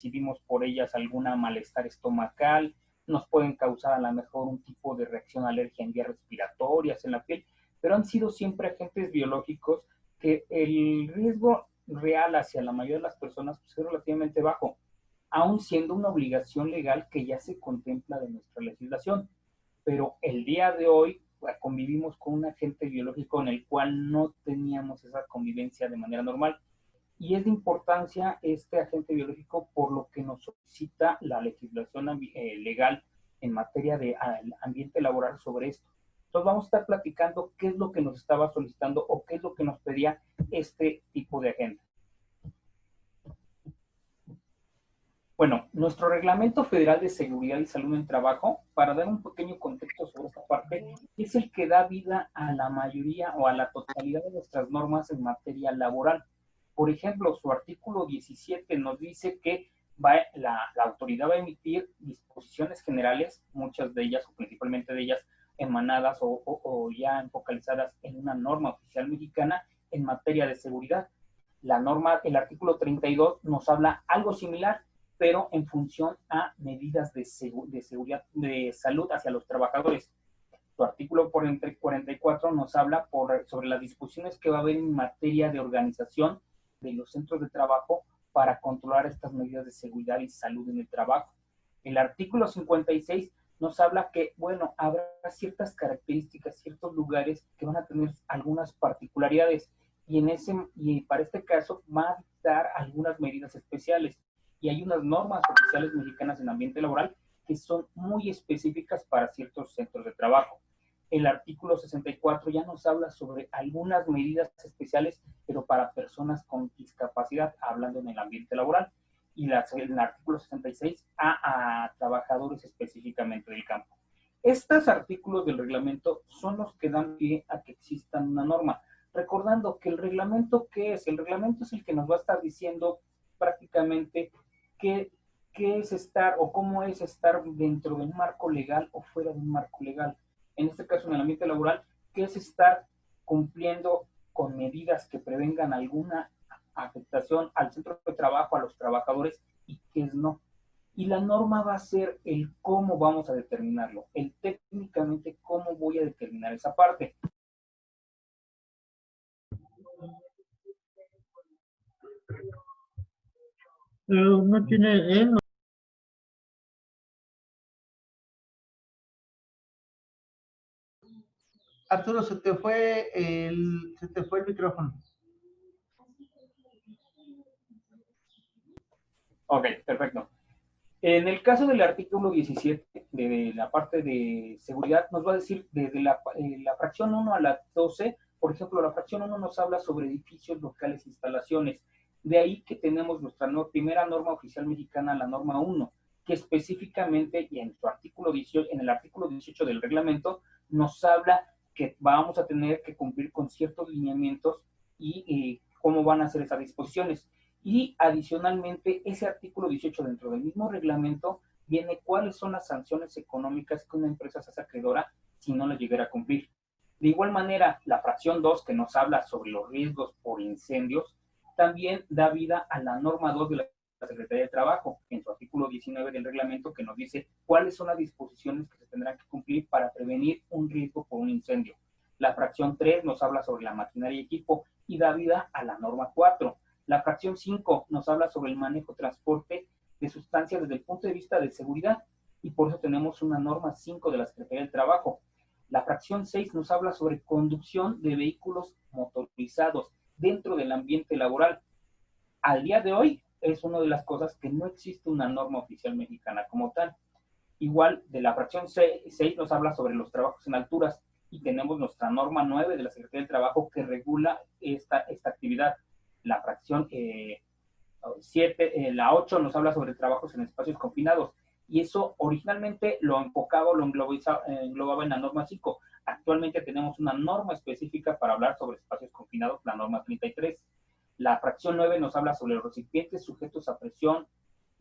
recibimos por ellas alguna malestar estomacal, nos pueden causar a lo mejor un tipo de reacción alergia en vías respiratorias, en la piel, pero han sido siempre agentes biológicos que el riesgo real hacia la mayoría de las personas pues, es relativamente bajo, aún siendo una obligación legal que ya se contempla de nuestra legislación. Pero el día de hoy pues, convivimos con un agente biológico en el cual no teníamos esa convivencia de manera normal. Y es de importancia este agente biológico por lo que nos solicita la legislación legal en materia de ambiente laboral sobre esto. Entonces vamos a estar platicando qué es lo que nos estaba solicitando o qué es lo que nos pedía este tipo de agente. Bueno, nuestro Reglamento Federal de Seguridad y Salud en Trabajo, para dar un pequeño contexto sobre esta parte, es el que da vida a la mayoría o a la totalidad de nuestras normas en materia laboral. Por ejemplo, su artículo 17 nos dice que la autoridad va a emitir disposiciones generales, muchas de ellas o principalmente de ellas emanadas o ya focalizadas en una norma oficial mexicana en materia de seguridad. La norma, el artículo 32 nos habla algo similar, pero en función a medidas de seguridad, de salud hacia los trabajadores. Su artículo 44 nos habla sobre las disposiciones que va a haber en materia de organización de los centros de trabajo para controlar estas medidas de seguridad y salud en el trabajo. El artículo 56 nos habla que, bueno, habrá ciertas características, ciertos lugares que van a tener algunas particularidades y para este caso va a dictar algunas medidas especiales. Y hay unas normas oficiales mexicanas en ambiente laboral que son muy específicas para ciertos centros de trabajo. El artículo 64 ya nos habla sobre algunas medidas especiales, pero para personas con discapacidad, hablando en el ambiente laboral. Y el artículo 66 a trabajadores específicamente del campo. Estos artículos del reglamento son los que dan pie a que exista una norma. Recordando que el reglamento, ¿qué es? El reglamento es el que nos va a estar diciendo prácticamente qué es estar o cómo es estar dentro de un marco legal o fuera de un marco legal. En este caso, en el ambiente laboral, qué es estar cumpliendo con medidas que prevengan alguna afectación al centro de trabajo, a los trabajadores, y qué es no. Y la norma va a ser el cómo vamos a determinarlo, el técnicamente cómo voy a determinar esa parte. No tiene él. Arturo, se te fue el micrófono. Ok, perfecto. En el caso del artículo 17 de la parte de seguridad, nos va a decir desde la fracción 1 a la 12, por ejemplo, la fracción 1 nos habla sobre edificios, locales, instalaciones. De ahí que tenemos nuestra primera norma oficial mexicana, la norma 1, que específicamente, y en su artículo 18, en el artículo 18 del reglamento, nos habla que vamos a tener que cumplir con ciertos lineamientos y cómo van a ser esas disposiciones. Y adicionalmente, ese artículo 18 dentro del mismo reglamento viene cuáles son las sanciones económicas que una empresa se hace acreedora si no las llegara a cumplir. De igual manera, la fracción 2 que nos habla sobre los riesgos por incendios, también da vida a la norma 2 de la Secretaría de Trabajo, en su artículo 19 del reglamento, que nos dice cuáles son las disposiciones que se tendrán que cumplir para prevenir un riesgo por un incendio. La fracción 3 nos habla sobre la maquinaria y equipo y da vida a la norma 4. La fracción 5 nos habla sobre el manejo, transporte de sustancias desde el punto de vista de seguridad y por eso tenemos una norma 5 de la Secretaría del Trabajo. La fracción 6 nos habla sobre conducción de vehículos motorizados dentro del ambiente laboral. Al día de hoy es una de las cosas que no existe una norma oficial mexicana como tal. Igual de la fracción 6 nos habla sobre los trabajos en alturas y tenemos nuestra norma 9 de la Secretaría del Trabajo que regula esta actividad. La fracción 7, la 8 nos habla sobre trabajos en espacios confinados y eso originalmente lo enfocaba o lo englobaba en la norma 5. Actualmente tenemos una norma específica para hablar sobre espacios confinados, la norma 33. La fracción 9 nos habla sobre los recipientes sujetos a presión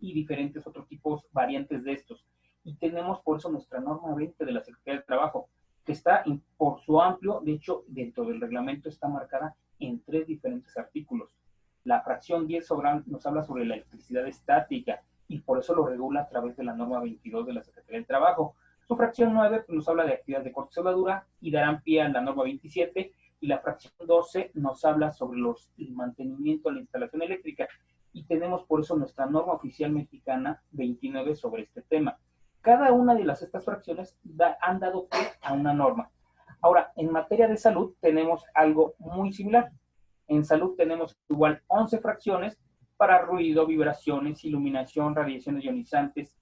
y diferentes otros tipos, variantes de estos. Y tenemos por eso nuestra norma 20 de la Secretaría del Trabajo, que está por su amplio, de hecho, dentro del reglamento está marcada en 3 diferentes artículos. La fracción 10 nos habla sobre la electricidad estática y por eso lo regula a través de la norma 22 de la Secretaría del Trabajo. Su fracción 9 pues, nos habla de actividades de corte y soldadura y darán pie a la norma 27, y la fracción 12 nos habla sobre el mantenimiento de la instalación eléctrica, y tenemos por eso nuestra norma oficial mexicana 29 sobre este tema. Cada una de estas fracciones han dado pie a una norma. Ahora, en materia de salud tenemos algo muy similar. En salud tenemos igual 11 fracciones para ruido, vibraciones, iluminación, radiaciones ionizantes,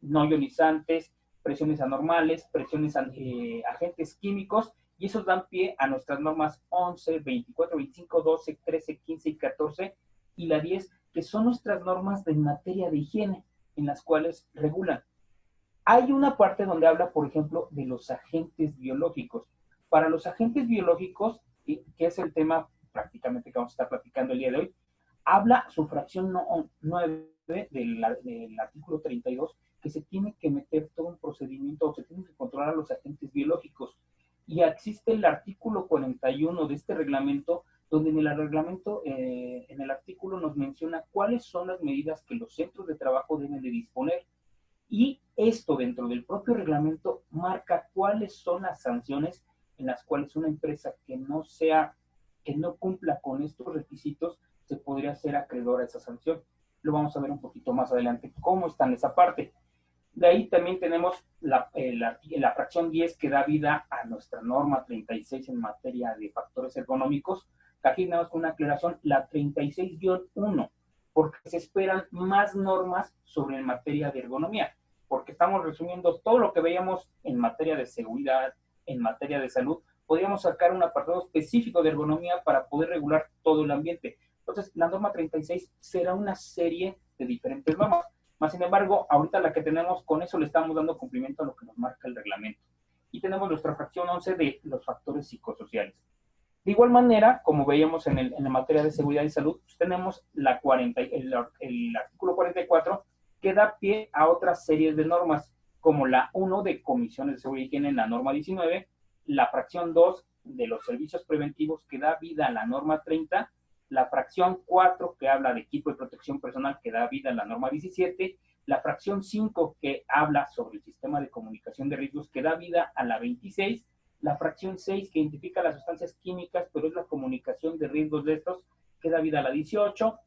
no ionizantes, presiones anormales, presiones, agentes químicos, y esos dan pie a nuestras normas 11, 24, 25, 12, 13, 15 y 14, y la 10, que son nuestras normas de materia de higiene, en las cuales regulan. Hay una parte donde habla, por ejemplo, de los agentes biológicos. Para los agentes biológicos, que es el tema prácticamente que vamos a estar platicando el día de hoy, habla su fracción 9 del artículo 32, que se tiene que meter todo un procedimiento, o se tiene que controlar a los agentes biológicos. Y existe el artículo 41 de este reglamento, donde en el reglamento, en el artículo nos menciona cuáles son las medidas que los centros de trabajo deben de disponer. Y esto dentro del propio reglamento marca cuáles son las sanciones en las cuales una empresa que no cumpla con estos requisitos se podría hacer acreedor a esa sanción. Lo vamos a ver un poquito más adelante cómo está en esa parte. De ahí también tenemos la fracción 10, que da vida a nuestra norma 36 en materia de factores ergonómicos. Aquí tenemos con una aclaración, la 36-1, porque se esperan más normas sobre en materia de ergonomía, porque estamos resumiendo todo lo que veíamos en materia de seguridad, en materia de salud. Podríamos sacar un apartado específico de ergonomía para poder regular todo el ambiente. Entonces, la norma 36 será una serie de diferentes normas. Más sin embargo, ahorita la que tenemos, con eso le estamos dando cumplimiento a lo que nos marca el reglamento. Y tenemos nuestra fracción 11 de los factores psicosociales. De igual manera, como veíamos en la materia de seguridad y salud, pues tenemos el artículo 44, que da pie a otras series de normas, como la 1 de comisiones de seguridad y higiene en la norma 19, la fracción 2 de los servicios preventivos, que da vida a la norma 30, la fracción 4, que habla de equipo de protección personal, que da vida a la norma 17, la fracción 5, que habla sobre el sistema de comunicación de riesgos, que da vida a la 26, la fracción 6, que identifica las sustancias químicas, pero es la comunicación de riesgos de estos, que da vida a la 18,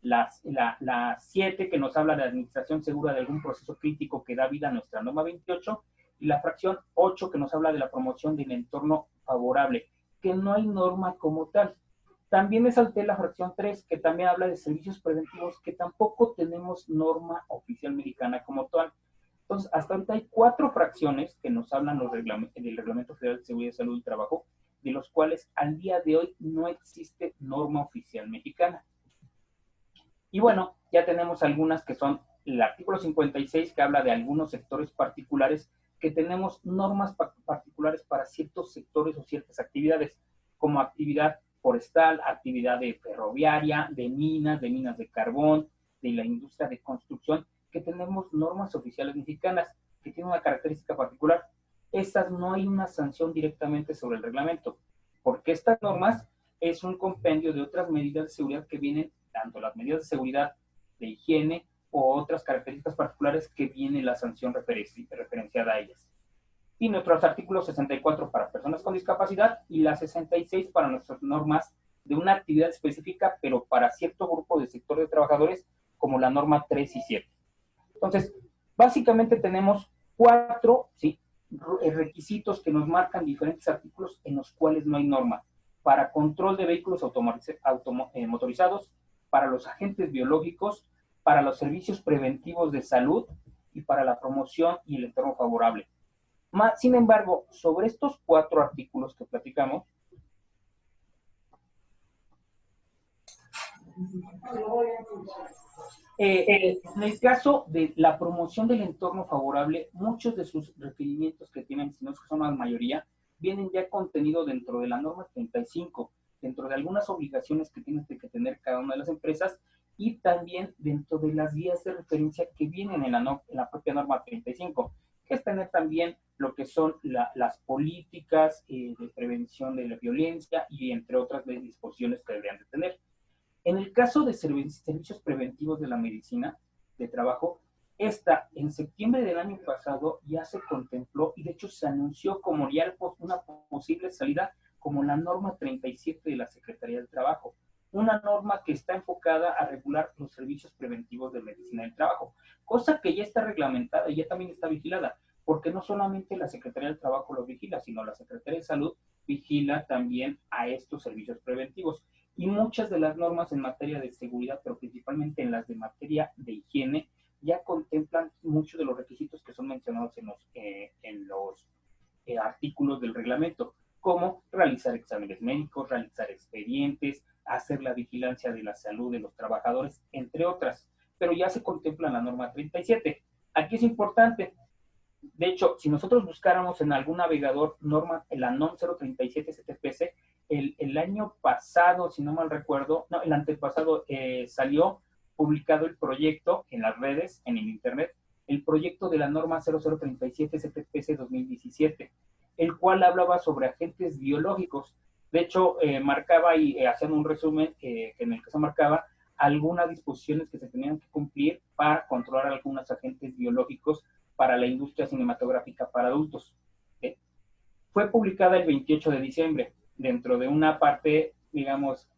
la 7, que nos habla de administración segura de algún proceso crítico, que da vida a nuestra norma 28, y la fracción 8, que nos habla de la promoción del entorno favorable, que no hay norma como tal. También me salté la fracción 3, que también habla de servicios preventivos, que tampoco tenemos norma oficial mexicana como tal. Entonces, hasta ahorita hay 4 fracciones que nos hablan del Reglamento Federal de Seguridad y Salud del Trabajo, de los cuales al día de hoy no existe norma oficial mexicana. Y bueno, ya tenemos algunas que son el artículo 56, que habla de algunos sectores particulares, que tenemos normas particulares para ciertos sectores o ciertas actividades, como actividad forestal, actividad de ferroviaria, de minas de carbón, de la industria de construcción, que tenemos normas oficiales mexicanas que tienen una característica particular. Estas no hay una sanción directamente sobre el reglamento, porque estas normas es un compendio de otras medidas de seguridad que vienen, tanto las medidas de seguridad, de higiene, o otras características particulares que viene la sanción referenciada a ellas. Y nuestros artículos 64 para personas con discapacidad y la 66 para nuestras normas de una actividad específica, pero para cierto grupo de sector de trabajadores, como la norma 3 y 7. Entonces, básicamente tenemos 4 requisitos que nos marcan diferentes artículos en los cuales no hay norma. Para control de vehículos motorizados, para los agentes biológicos, para los servicios preventivos de salud y para la promoción y el entorno favorable. Sin embargo, sobre estos 4 artículos que platicamos, en el caso de la promoción del entorno favorable, muchos de sus requerimientos que tienen, si no son la mayoría, vienen ya contenidos dentro de la norma 35, dentro de algunas obligaciones que tienen que tener cada una de las empresas, y también dentro de las guías de referencia que vienen en la propia norma 35, que es tener también lo que son las políticas de prevención de la violencia y entre otras disposiciones que deberían de tener. En el caso de servicios preventivos de la medicina, de trabajo, esta en septiembre del año pasado ya se contempló y de hecho se anunció como ya una posible salida como la norma 37 de la Secretaría del Trabajo, una norma que está enfocada a regular los servicios preventivos de medicina del trabajo, cosa que ya está reglamentada y ya también está vigilada, porque no solamente la Secretaría del Trabajo lo vigila, sino la Secretaría de Salud vigila también a estos servicios preventivos. Y muchas de las normas en materia de seguridad, pero principalmente en las de materia de higiene, ya contemplan muchos de los requisitos que son mencionados en los artículos del reglamento, como realizar exámenes médicos, realizar expedientes, hacer la vigilancia de la salud de los trabajadores, entre otras. Pero ya se contempla en la norma 37. Aquí es importante, de hecho, si nosotros buscáramos en algún navegador la NOM 037 STPC, el año pasado, si no mal recuerdo, no, el antepasado, salió publicado el proyecto en las redes, en el internet, el proyecto de la norma 0037 STPC 2017, el cual hablaba sobre agentes biológicos. De hecho, marcaba y hacían un resumen en el que se marcaba algunas disposiciones que se tenían que cumplir para controlar algunos agentes biológicos para la industria cinematográfica para adultos. Fue publicada el 28 de diciembre, dentro de una parte, digamos,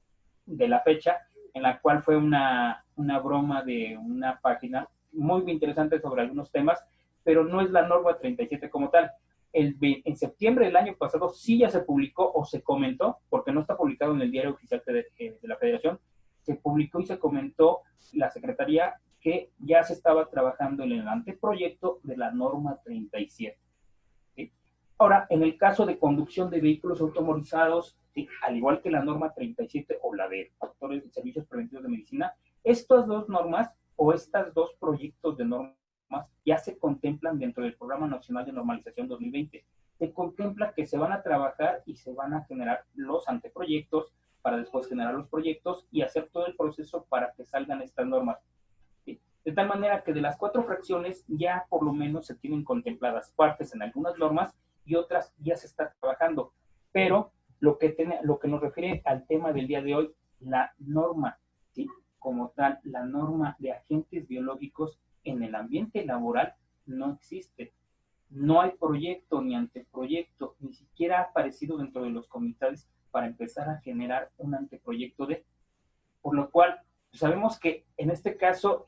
de la fecha, en la cual fue una broma de una página muy interesante sobre algunos temas, pero no es la norma 37 como tal. En septiembre del año pasado sí ya se publicó o se comentó, porque no está publicado en el diario oficial de la Federación, se publicó y se comentó la Secretaría que ya se estaba trabajando en el anteproyecto de la norma 37. ¿Sí? Ahora, en el caso de conducción de vehículos automorizados, ¿sí?, al igual que la norma 37 o la de factores de servicios preventivos de medicina, estas dos normas o estos dos proyectos de normas ya se contemplan dentro del Programa Nacional de Normalización 2020. Se contempla que se van a trabajar y se van a generar los anteproyectos para después generar los proyectos y hacer todo el proceso para que salgan estas normas. De tal manera que de las 4 fracciones ya por lo menos se tienen contempladas partes en algunas normas y otras ya se está trabajando. Pero lo que nos refiere al tema del día de hoy, la norma, ¿sí?, como tal, la norma de agentes biológicos en el ambiente laboral no existe. No hay proyecto ni anteproyecto, ni siquiera ha aparecido dentro de los comités para empezar a generar un anteproyecto por lo cual sabemos que en este caso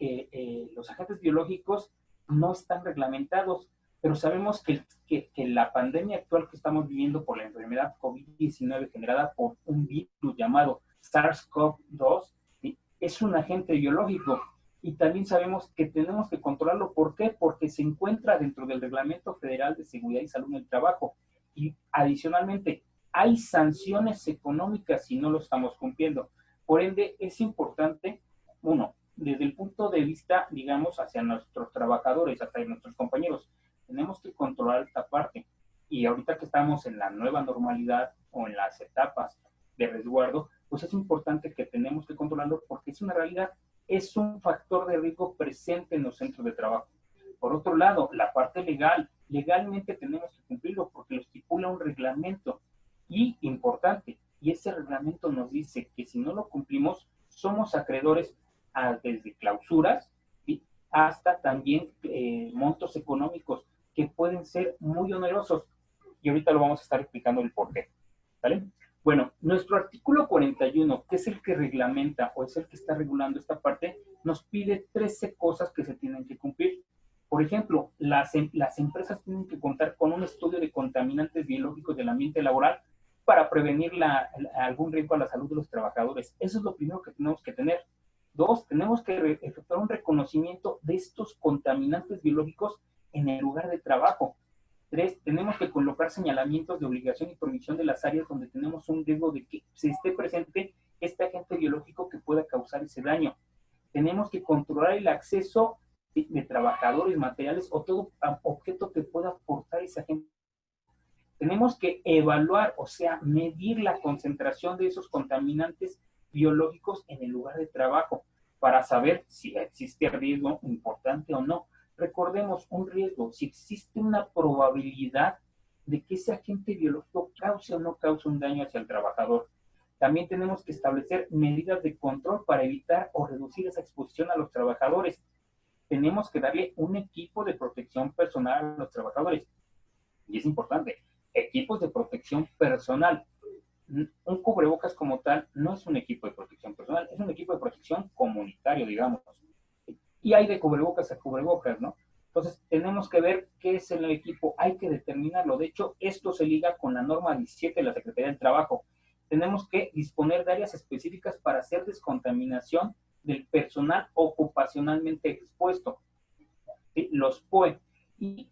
los agentes biológicos no están reglamentados, pero sabemos que la pandemia actual que estamos viviendo por la enfermedad COVID-19 generada por un virus llamado SARS-CoV-2, ¿sí?, es un agente biológico. Y también sabemos que tenemos que controlarlo. ¿Por qué? Porque se encuentra dentro del Reglamento Federal de Seguridad y Salud en el Trabajo. Y adicionalmente, hay sanciones económicas si no lo estamos cumpliendo. Por ende, es importante, uno, desde el punto de vista, digamos, hacia nuestros trabajadores, hacia nuestros compañeros, tenemos que controlar esta parte. Y ahorita que estamos en la nueva normalidad o en las etapas de resguardo, pues es importante que tenemos que controlarlo porque es una realidad, es un factor de riesgo presente en los centros de trabajo. Por otro lado, la parte legal, legalmente tenemos que cumplirlo porque lo estipula un reglamento. Y importante, y ese reglamento nos dice que si no lo cumplimos, somos acreedores desde clausuras, ¿sí?, hasta también montos económicos que pueden ser muy onerosos. Y ahorita lo vamos a estar explicando el por qué. ¿Vale? Bueno, nuestro artículo 41, que es el que reglamenta o es el que está regulando esta parte, nos pide 13 cosas que se tienen que cumplir. Por ejemplo, las empresas tienen que contar con un estudio de contaminantes biológicos del ambiente laboral para prevenir algún riesgo a la salud de los trabajadores. Eso es lo primero que tenemos que tener. 2, tenemos que efectuar un reconocimiento de estos contaminantes biológicos en el lugar de trabajo. 3, tenemos que colocar señalamientos de obligación y prohibición de las áreas donde tenemos un riesgo de que se esté presente este agente biológico que pueda causar ese daño. Tenemos que controlar el acceso de trabajadores, materiales o todo objeto que pueda aportar ese agente. Tenemos que evaluar, o sea, medir la concentración de esos contaminantes biológicos en el lugar de trabajo para saber si existe riesgo importante o no. Recordemos un riesgo, si existe una probabilidad de que ese agente biológico cause o no cause un daño hacia el trabajador. También tenemos que establecer medidas de control para evitar o reducir esa exposición a los trabajadores. tenemos que darle un equipo de protección personal a los trabajadores. Y es importante, equipos de protección personal. Un cubrebocas como tal no es un equipo de protección personal, es un equipo de protección comunitario, digamos. Y hay de cubrebocas a cubrebocas, ¿no? Entonces, tenemos que ver qué es el equipo, hay que determinarlo. De hecho, esto se liga con la norma 17 de la Secretaría del Trabajo. Tenemos que disponer de áreas específicas para hacer descontaminación del personal ocupacionalmente expuesto, ¿sí? Los POE, y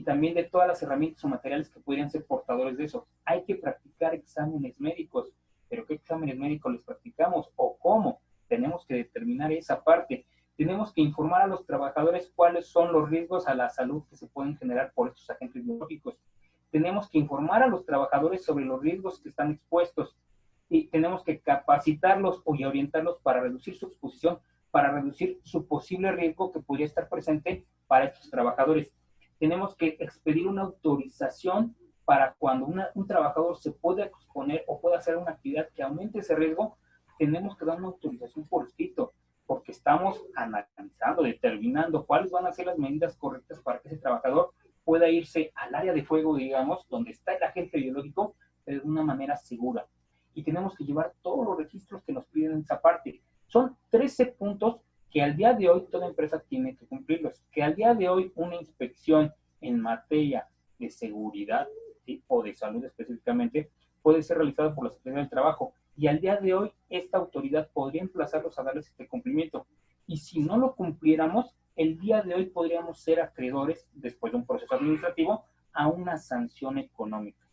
también de todas las herramientas o materiales que podrían ser portadores de eso. Hay que practicar exámenes médicos, pero ¿qué exámenes médicos les practicamos o cómo? Tenemos que determinar esa parte. Tenemos que informar a los trabajadores cuáles son los riesgos a la salud que se pueden generar por estos agentes biológicos. Tenemos que informar a los trabajadores sobre los riesgos que están expuestos y tenemos que capacitarlos y orientarlos para reducir su exposición, para reducir su posible riesgo que podría estar presente para estos trabajadores. Tenemos que expedir una autorización para cuando un trabajador se pueda exponer o pueda hacer una actividad que aumente ese riesgo, tenemos que dar una autorización por escrito, porque estamos analizando, determinando cuáles van a ser las medidas correctas para que ese trabajador pueda irse al área de fuego, digamos, donde está el agente biológico, de una manera segura. Y tenemos que llevar todos los registros que nos piden en esa parte. Son 13 puntos que al día de hoy toda empresa tiene que cumplirlos, que al día de hoy una inspección en materia de seguridad, ¿sí?, o de salud específicamente, puede ser realizada por la Secretaría del Trabajo, y al día de hoy esta autoridad podría emplazarlos a darles este cumplimiento. Y si no lo cumpliéramos, el día de hoy podríamos ser acreedores, después de un proceso administrativo, a una sanción económica.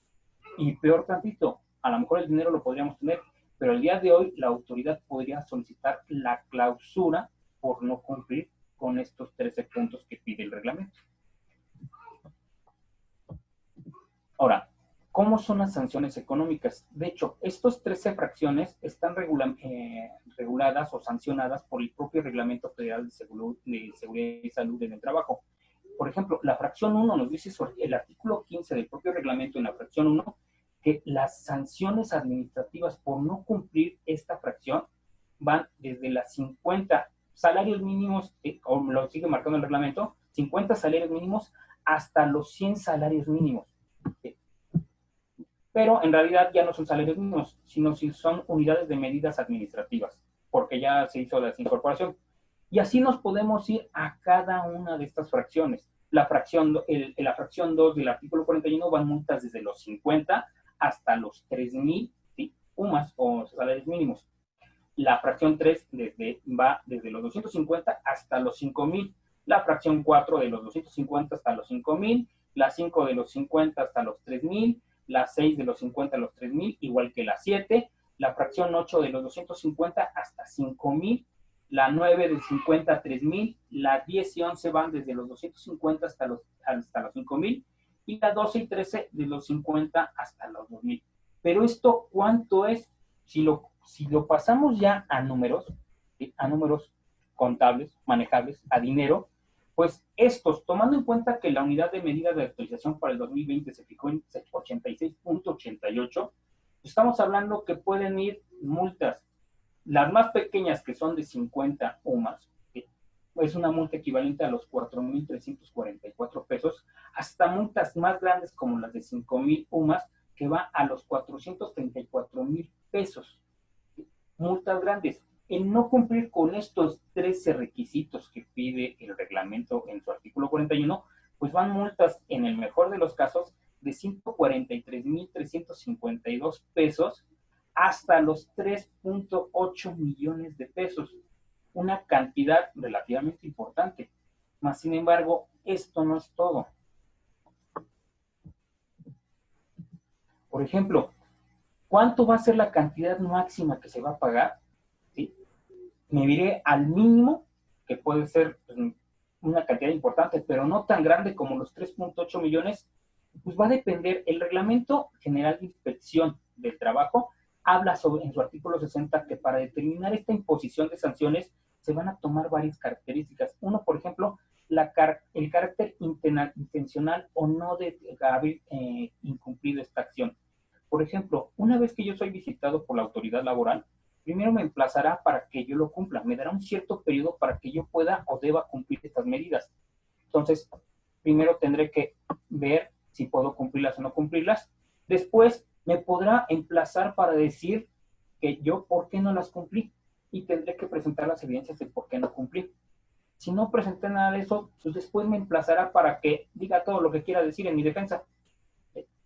Y peor tantito, a lo mejor el dinero lo podríamos tener, pero el día de hoy la autoridad podría solicitar la clausura por no cumplir con estos 13 puntos que pide el reglamento. Ahora, ¿cómo son las sanciones económicas? De hecho, estos 13 fracciones están reguladas o sancionadas por el propio Reglamento Federal de Seguridad y Salud en el Trabajo. Por ejemplo, la fracción 1 nos dice sobre el artículo 15 del propio reglamento en la fracción 1 que las sanciones administrativas por no cumplir esta fracción van desde las 50 salarios mínimos, o lo sigue marcando el reglamento, 50 salarios mínimos hasta los 100 salarios mínimos. Pero en realidad ya no son salarios mínimos, sino si son unidades de medidas administrativas, porque ya se hizo la incorporación. Y así nos podemos ir a cada una de estas fracciones. La fracción 2 del artículo 41 van multas desde los 50 hasta los 3,000, ¿sí?, UMAS o salarios mínimos. La fracción 3 va desde los 250 hasta los 5,000. La fracción 4 de los 250 hasta los 5,000. La 5 de los 50 hasta los 3,000. La 6 de los 50 a los 3,000, igual que la 7. La fracción 8 de los 250 hasta 5,000. La 9 de 50 a 3,000. La 10 y 11 van desde los 250 hasta los 5,000. Y la 12 y 13 de los 50 hasta los 2,000. Pero esto, ¿cuánto es? Si lo pasamos ya a números, ¿sí?, a números contables, manejables, a dinero, pues estos, tomando en cuenta que la unidad de medida de actualización para el 2020 se fijó en 86.88, estamos hablando que pueden ir multas, las más pequeñas que son de 50 o más, ¿sí?, es una multa equivalente a los 4,344 pesos, hasta multas más grandes como las de 5,000 UMAS, que va a los 434,000 pesos. Multas grandes. En no cumplir con estos 13 requisitos que pide el reglamento en su artículo 41, pues van multas, en el mejor de los casos, de 143,352 pesos hasta los 3.8 millones de pesos. Una cantidad relativamente importante. Mas, sin embargo, esto no es todo. Por ejemplo, ¿cuánto va a ser la cantidad máxima que se va a pagar? ¿Sí? Me iré al mínimo, que puede ser una cantidad importante, pero no tan grande como los 3.8 millones, pues va a depender. El Reglamento General de Inspección del Trabajo habla en su artículo 60 que para determinar esta imposición de sanciones se van a tomar varias características. Uno, por ejemplo, el carácter intencional o no de haber incumplido esta acción. Por ejemplo, una vez que yo soy visitado por la autoridad laboral, primero me emplazará para que yo lo cumpla, me dará un cierto periodo para que yo pueda o deba cumplir estas medidas. Entonces, primero tendré que ver si puedo cumplirlas o no cumplirlas. Después me podrá emplazar para decir que yo por qué no las cumplí y tendré que presentar las evidencias de por qué no cumplí. Si no presenté nada de eso, pues después me emplazará para que diga todo lo que quiera decir en mi defensa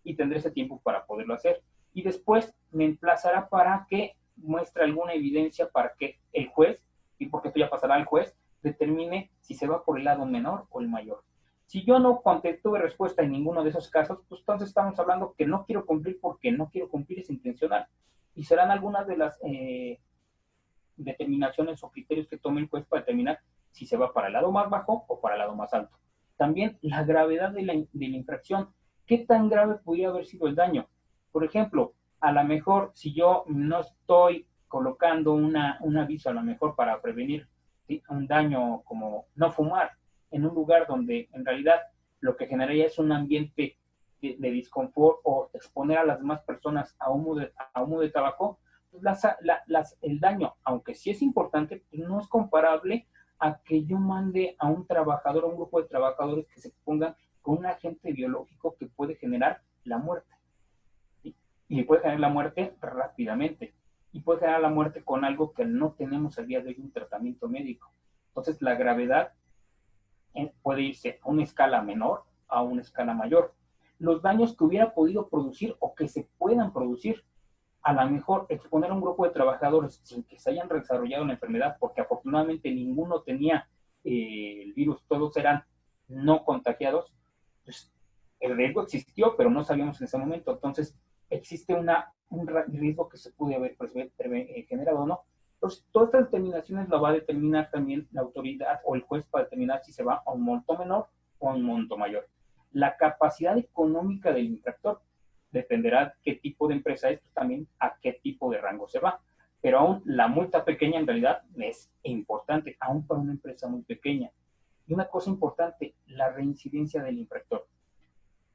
y tendré ese tiempo para poderlo hacer. Y después me emplazará para que muestre alguna evidencia para que el juez, y porque esto ya pasará al juez, determine si se va por el lado menor o el mayor. Si yo no tuve respuesta en ninguno de esos casos, pues entonces estamos hablando que no quiero cumplir porque no quiero cumplir, es intencional. Y serán algunas de las determinaciones o criterios que tome el juez para determinar si se va para el lado más bajo o para el lado más alto. También la gravedad de la infracción. ¿Qué tan grave podría haber sido el daño? Por ejemplo, a lo mejor si yo no estoy colocando un aviso a lo mejor para prevenir, ¿sí?, un daño como no fumar en un lugar donde en realidad lo que generaría es un ambiente de disconfort o exponer a las demás personas a humo de tabaco, el daño, aunque sí es importante, pues no es comparable a que yo mande a un trabajador, a un grupo de trabajadores que se expongan con un agente biológico que puede generar la muerte. ¿Sí? Y puede generar la muerte rápidamente. Y puede generar la muerte con algo que no tenemos al día de hoy, un tratamiento médico. Entonces, la gravedad puede irse a una escala menor a una escala mayor. Los daños que hubiera podido producir o que se puedan producir, a lo mejor exponer a un grupo de trabajadores sin que se hayan desarrollado la enfermedad, porque afortunadamente ninguno tenía el virus, todos eran no contagiados, pues el riesgo existió, pero no sabíamos en ese momento. Entonces, existe un riesgo que se puede haber generado o no. Entonces, todas estas determinaciones lo va a determinar también la autoridad o el juez para determinar si se va a un monto menor o a un monto mayor. La capacidad económica del infractor dependerá qué tipo de empresa es, pues también a qué tipo de rango se va. Pero aún la multa pequeña en realidad es importante, aún para una empresa muy pequeña. Y una cosa importante, la reincidencia del infractor.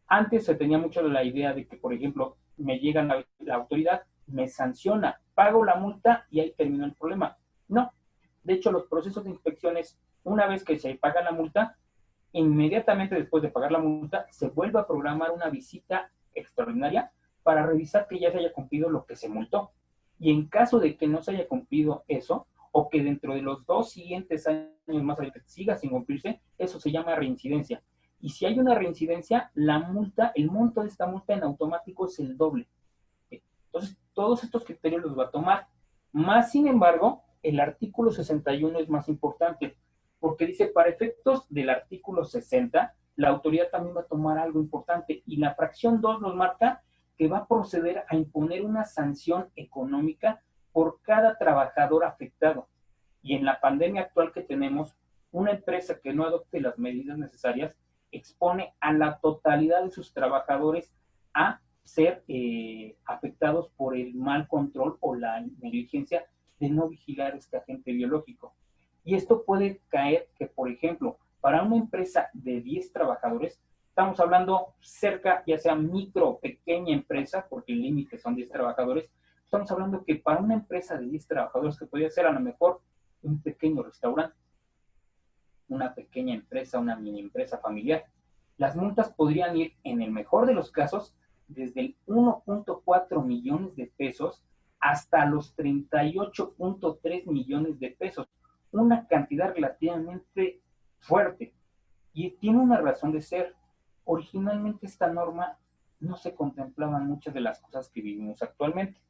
Antes se tenía mucho la idea de que, por ejemplo, me llega la autoridad, me sanciona, pago la multa y ahí terminó el problema. No. De hecho, los procesos de inspecciones, una vez que se paga la multa, inmediatamente después de pagar la multa, se vuelve a programar una visita extraordinaria para revisar que ya se haya cumplido lo que se multó. Y en caso de que no se haya cumplido eso, o que dentro de los 2 siguientes años más adelante siga sin cumplirse, eso se llama reincidencia. Y si hay una reincidencia, la multa, el monto de esta multa en automático es el doble. Entonces, todos estos criterios los va a tomar. Más sin embargo, el artículo 61 es más importante, porque dice, para efectos del artículo 60, la autoridad también va a tomar algo importante, y la fracción 2 nos marca que va a proceder a imponer una sanción económica por cada trabajador afectado. Y en la pandemia actual que tenemos, una empresa que no adopte las medidas necesarias expone a la totalidad de sus trabajadores a ser afectados por el mal control o la negligencia de no vigilar este agente biológico. Y esto puede caer que, por ejemplo, para una empresa de 10 trabajadores, estamos hablando cerca, ya sea micro o pequeña empresa, porque el límite son 10 trabajadores, estamos hablando que para una empresa de 10 trabajadores, que podría ser a lo mejor un pequeño restaurante, una pequeña empresa, una mini empresa familiar, las multas podrían ir, en el mejor de los casos, desde el 1.4 millones de pesos hasta los 38.3 millones de pesos. Una cantidad relativamente fuerte. Y tiene una razón de ser. Originalmente esta norma no se contemplaban muchas de las cosas que vivimos actualmente.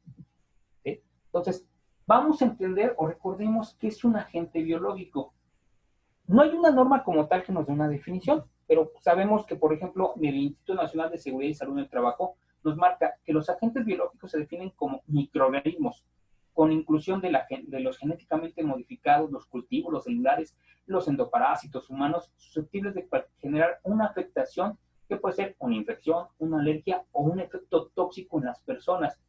¿Sí? Entonces, vamos a entender o recordemos qué es un agente biológico. No hay una norma como tal que nos dé una definición, pero sabemos que, por ejemplo, el Instituto Nacional de Seguridad y Salud en el Trabajo nos marca que los agentes biológicos se definen como microorganismos, con inclusión de los genéticamente modificados, los cultivos, los celulares, los endoparásitos humanos, susceptibles de generar una afectación que puede ser una infección, una alergia o un efecto tóxico en las personas.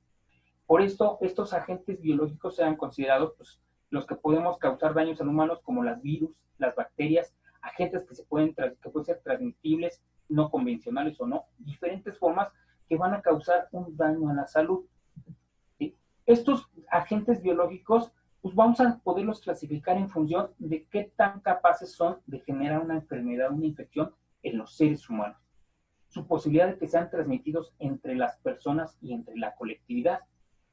Por esto, estos agentes biológicos se han considerado pues, los que podemos causar daños en humanos, como las virus, las bacterias, agentes que pueden ser transmitibles, no convencionales o no, diferentes formas que van a causar un daño a la salud. ¿Sí? Estos agentes biológicos, pues vamos a poderlos clasificar en función de qué tan capaces son de generar una enfermedad, una infección en los seres humanos. Su posibilidad de que sean transmitidos entre las personas y entre la colectividad,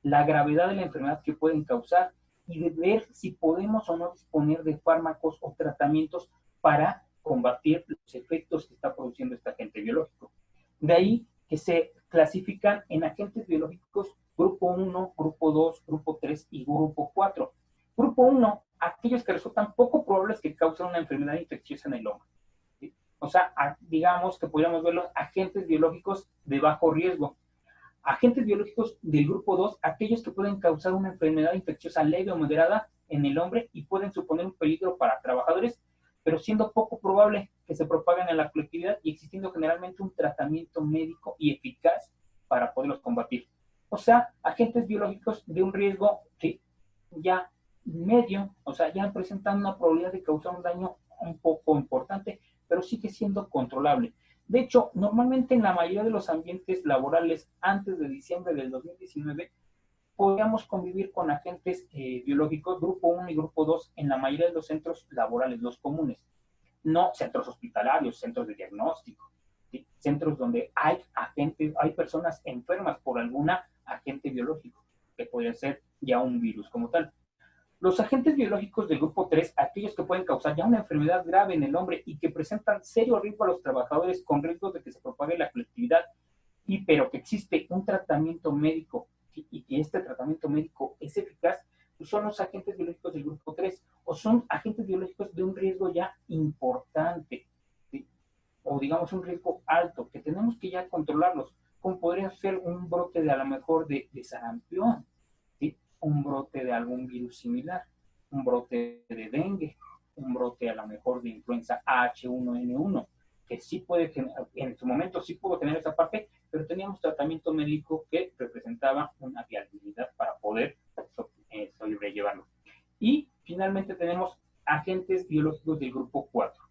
la gravedad de la enfermedad que pueden causar y de ver si podemos o no disponer de fármacos o tratamientos para combatir los efectos que está produciendo este agente biológico. De ahí que se clasifican en agentes biológicos grupo 1, grupo 2, grupo 3 y grupo 4. Grupo 1, aquellos que resultan poco probables que causen una enfermedad infecciosa en el hombre. ¿Sí? O sea, digamos que podríamos verlos agentes biológicos de bajo riesgo. Agentes biológicos del grupo 2, aquellos que pueden causar una enfermedad infecciosa leve o moderada en el hombre y pueden suponer un peligro para trabajadores, pero siendo poco probable que se propaguen en la colectividad y existiendo generalmente un tratamiento médico y eficaz para poderlos combatir. O sea, agentes biológicos de un riesgo, ¿sí?, ya medio, o sea, ya presentan una probabilidad de causar un daño un poco importante, pero sigue siendo controlable. De hecho, normalmente en la mayoría de los ambientes laborales antes de diciembre del 2019 podíamos convivir con agentes biológicos grupo 1 y grupo 2 en la mayoría de los centros laborales, los comunes, no centros hospitalarios, centros de diagnóstico, ¿sí?, centros donde hay agentes, hay personas enfermas por alguna agente biológico, que puede ser ya un virus como tal. Los agentes biológicos del grupo 3, aquellos que pueden causar ya una enfermedad grave en el hombre y que presentan serio riesgo a los trabajadores con riesgo de que se propague la colectividad, pero que existe un tratamiento médico, ¿sí?, y que este tratamiento médico es eficaz, pues son los agentes biológicos del grupo 3, o son agentes biológicos de un riesgo ya importante, ¿sí?, o digamos un riesgo alto, que tenemos que ya controlarlos, como podría ser un brote de a lo mejor de sarampión, ¿sí?, un brote de algún virus similar, un brote de dengue, un brote a lo mejor de influenza H1N1, que sí puede generar, en su momento sí pudo tener esa parte, pero teníamos tratamiento médico que representaba una viabilidad para poder sobrellevarlo. Y finalmente tenemos agentes biológicos del grupo 4,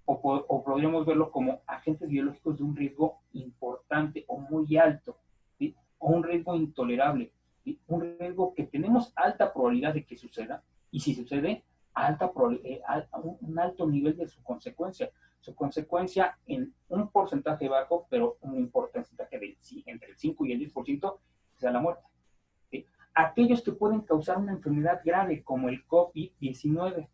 o podríamos verlo como agentes biológicos de un riesgo importante o muy alto, ¿sí?, o un riesgo intolerable, ¿sí?, un riesgo que tenemos alta probabilidad de que suceda, y si sucede, un alto nivel de su consecuencia en un porcentaje bajo, pero un porcentaje de entre el 5 y el 10%, sea la muerte. ¿Sí? Aquellos que pueden causar una enfermedad grave como el COVID-19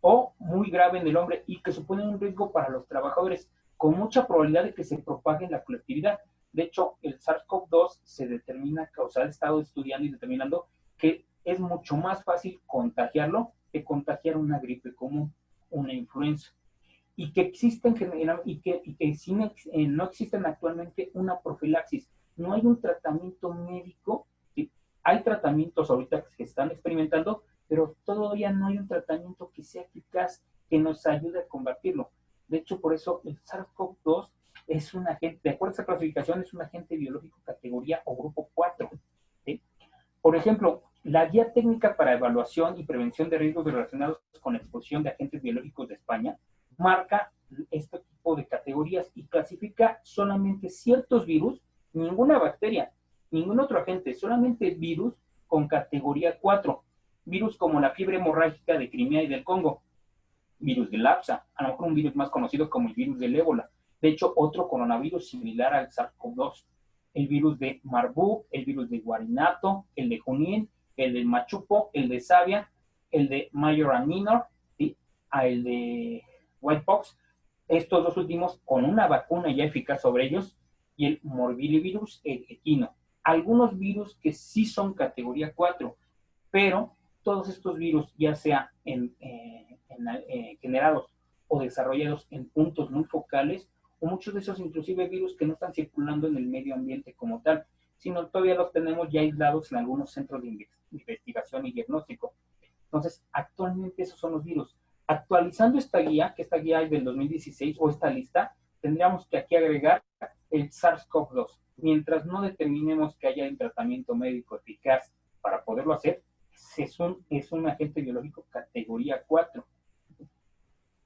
o muy grave en el hombre y que suponen un riesgo para los trabajadores con mucha probabilidad de que se propague en la colectividad. De hecho, el SARS-CoV-2 se determina, o sea, he estado estudiando y determinando que es mucho más fácil contagiarlo que contagiar una gripe común, una influenza, y que existen y que si no existen actualmente una profilaxis, no hay un tratamiento médico, ¿sí? Hay tratamientos ahorita que se están experimentando, pero todavía no hay un tratamiento que sea eficaz, que nos ayude a combatirlo. De hecho, por eso el SARS-CoV-2 es un agente, de acuerdo a esa clasificación, es un agente biológico categoría o grupo 4. ¿Sí? Por ejemplo, la Guía Técnica para Evaluación y Prevención de Riesgos relacionados con la exposición de agentes biológicos de España marca este tipo de categorías y clasifica solamente ciertos virus, ninguna bacteria, ningún otro agente, solamente virus con categoría 4. Virus como la fiebre hemorrágica de Crimea y del Congo, virus del Lapsa, a lo mejor un virus más conocido como el virus del ébola. De hecho, otro coronavirus similar al SARS-CoV-2, el virus de Marburg, el virus de Guarinato, el de Junín, el de Machupo, el de Savia, el de Major and Minor, ¿sí?, el de Whitepox, estos dos últimos con una vacuna ya eficaz sobre ellos, y el morbillivirus equino. Algunos virus que sí son categoría 4, pero todos estos virus, ya sea generados o desarrollados en puntos muy focales, o muchos de esos inclusive virus que no están circulando en el medio ambiente como tal, sino todavía los tenemos ya aislados en algunos centros de investigación y diagnóstico. Entonces, actualmente esos son los virus. Actualizando esta guía, que esta guía es del 2016, o esta lista, tendríamos que aquí agregar el SARS-CoV-2. Mientras no determinemos que haya un tratamiento médico eficaz para poderlo hacer, es un agente biológico categoría 4.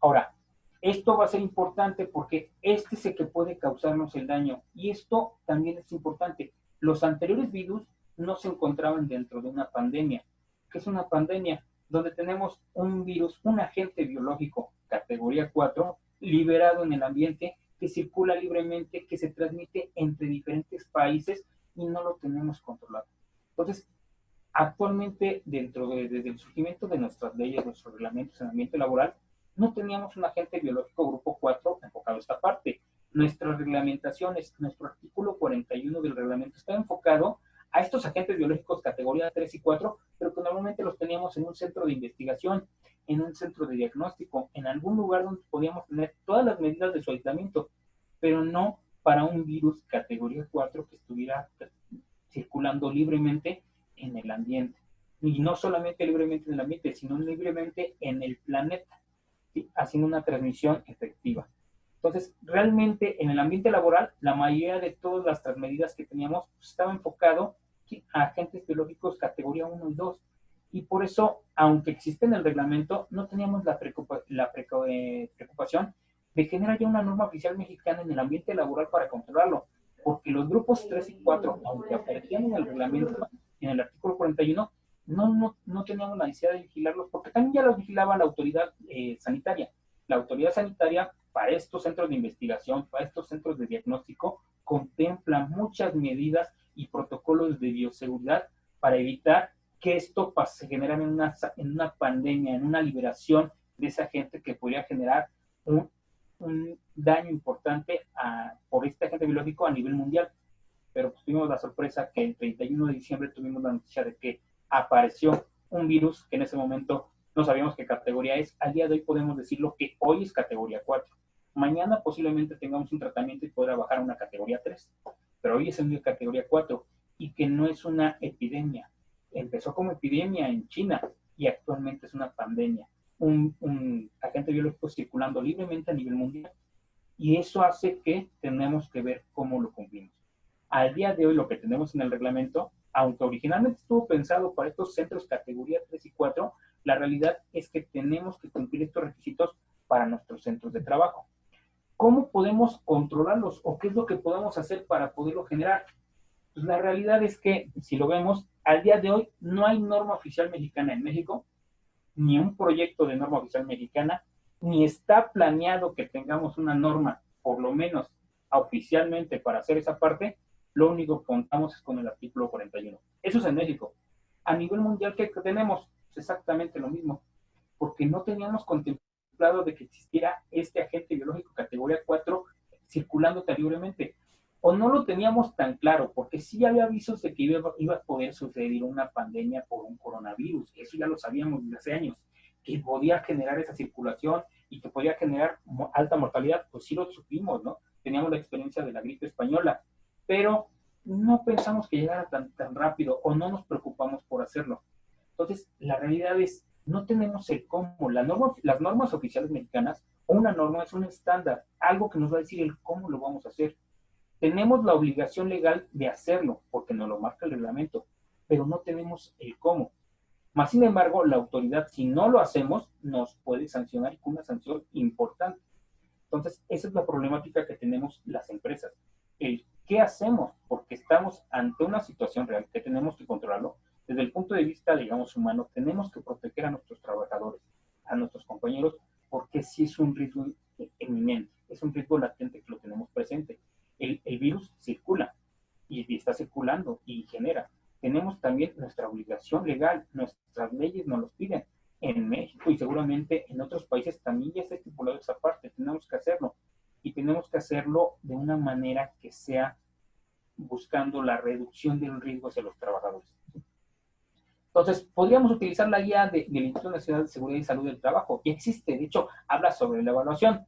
Ahora, esto va a ser importante porque este es el que puede causarnos el daño. Y esto también es importante. Los anteriores virus no se encontraban dentro de una pandemia. ¿Qué es una pandemia? Donde tenemos un virus, un agente biológico categoría 4, liberado en el ambiente, que circula libremente, que se transmite entre diferentes países y no lo tenemos controlado. Entonces, actualmente, desde el surgimiento de nuestras leyes, nuestros reglamentos en ambiente laboral, no teníamos un agente biológico grupo 4 enfocado a esta parte. Nuestras reglamentaciones, nuestro artículo 41 del reglamento está enfocado a estos agentes biológicos categoría 3 y 4, pero que normalmente los teníamos en un centro de investigación, en un centro de diagnóstico, en algún lugar donde podíamos tener todas las medidas de su aislamiento, pero no para un virus categoría 4 que estuviera circulando libremente en el ambiente. Y no solamente libremente en el ambiente, sino libremente en el planeta, ¿sí? Haciendo una transmisión efectiva. Entonces, realmente en el ambiente laboral, la mayoría de todas las medidas que teníamos pues, estaba enfocado, ¿sí?, a agentes biológicos categoría 1 y 2. Y por eso, aunque existe en el reglamento, no teníamos la preocupación de generar ya una norma oficial mexicana en el ambiente laboral para controlarlo, porque los grupos 3 y 4, aunque aparecían en el reglamento, en el artículo 41, no teníamos la necesidad de vigilarlos, porque también ya los vigilaba la autoridad sanitaria. La autoridad sanitaria para estos centros de investigación, para estos centros de diagnóstico, contempla muchas medidas y protocolos de bioseguridad para evitar que esto se generara en una pandemia, en una liberación de esa gente que podría generar un daño importante por este agente biológico a nivel mundial. Pero pues, tuvimos la sorpresa que el 31 de diciembre tuvimos la noticia de que apareció un virus que en ese momento no sabíamos qué categoría es. Al día de hoy podemos decirlo que hoy es categoría 4. Mañana posiblemente tengamos un tratamiento y podrá bajar a una categoría 3, pero hoy es en categoría 4 y que no es una epidemia. Empezó como epidemia en China y actualmente es una pandemia. Un agente biológico circulando libremente a nivel mundial y eso hace que tenemos que ver cómo lo cumplimos. Al día de hoy lo que tenemos en el reglamento, aunque originalmente estuvo pensado para estos centros categoría 3 y 4, la realidad es que tenemos que cumplir estos requisitos para nuestros centros de trabajo. ¿Cómo podemos controlarlos o qué es lo que podemos hacer para poderlo generar? Pues la realidad es que, si lo vemos, al día de hoy no hay norma oficial mexicana en México, ni un proyecto de norma oficial mexicana, ni está planeado que tengamos una norma, por lo menos oficialmente, para hacer esa parte. Lo único que contamos es con el artículo 41. Eso es en México. A nivel mundial, ¿qué tenemos? Es exactamente lo mismo, porque no teníamos contemplado de que existiera este agente biológico categoría 4 circulando tan libremente. O no lo teníamos tan claro, porque sí había avisos de que iba a poder suceder una pandemia por un coronavirus. Eso ya lo sabíamos desde hace años, que podía generar esa circulación y que podía generar alta mortalidad. Pues sí lo supimos, ¿no? Teníamos la experiencia de la gripe española, pero no pensamos que llegara tan rápido o no nos preocupamos por hacerlo. Entonces, la realidad es, no tenemos el cómo. Las normas oficiales mexicanas, o una norma es un estándar, algo que nos va a decir el cómo lo vamos a hacer. Tenemos la obligación legal de hacerlo, porque nos lo marca el reglamento, pero no tenemos el cómo. Más sin embargo, la autoridad, si no lo hacemos, nos puede sancionar con una sanción importante. Entonces, esa es la problemática que tenemos las empresas. El qué hacemos, porque estamos ante una situación real que tenemos que controlarlo. Desde el punto de vista, digamos, humano, tenemos que proteger a nuestros trabajadores, a nuestros compañeros, porque sí es un riesgo eminente, es un riesgo latente que lo tenemos presente. El virus circula y está circulando y genera. Tenemos también nuestra obligación legal, nuestras leyes nos los piden. En México y seguramente en otros países también ya está estipulado esa parte, tenemos que hacerlo. Y tenemos que hacerlo de una manera que sea buscando la reducción de los riesgos de los trabajadores. Entonces, podríamos utilizar la guía del Instituto Nacional de Seguridad y Salud del Trabajo, que existe, de hecho, habla sobre la evaluación.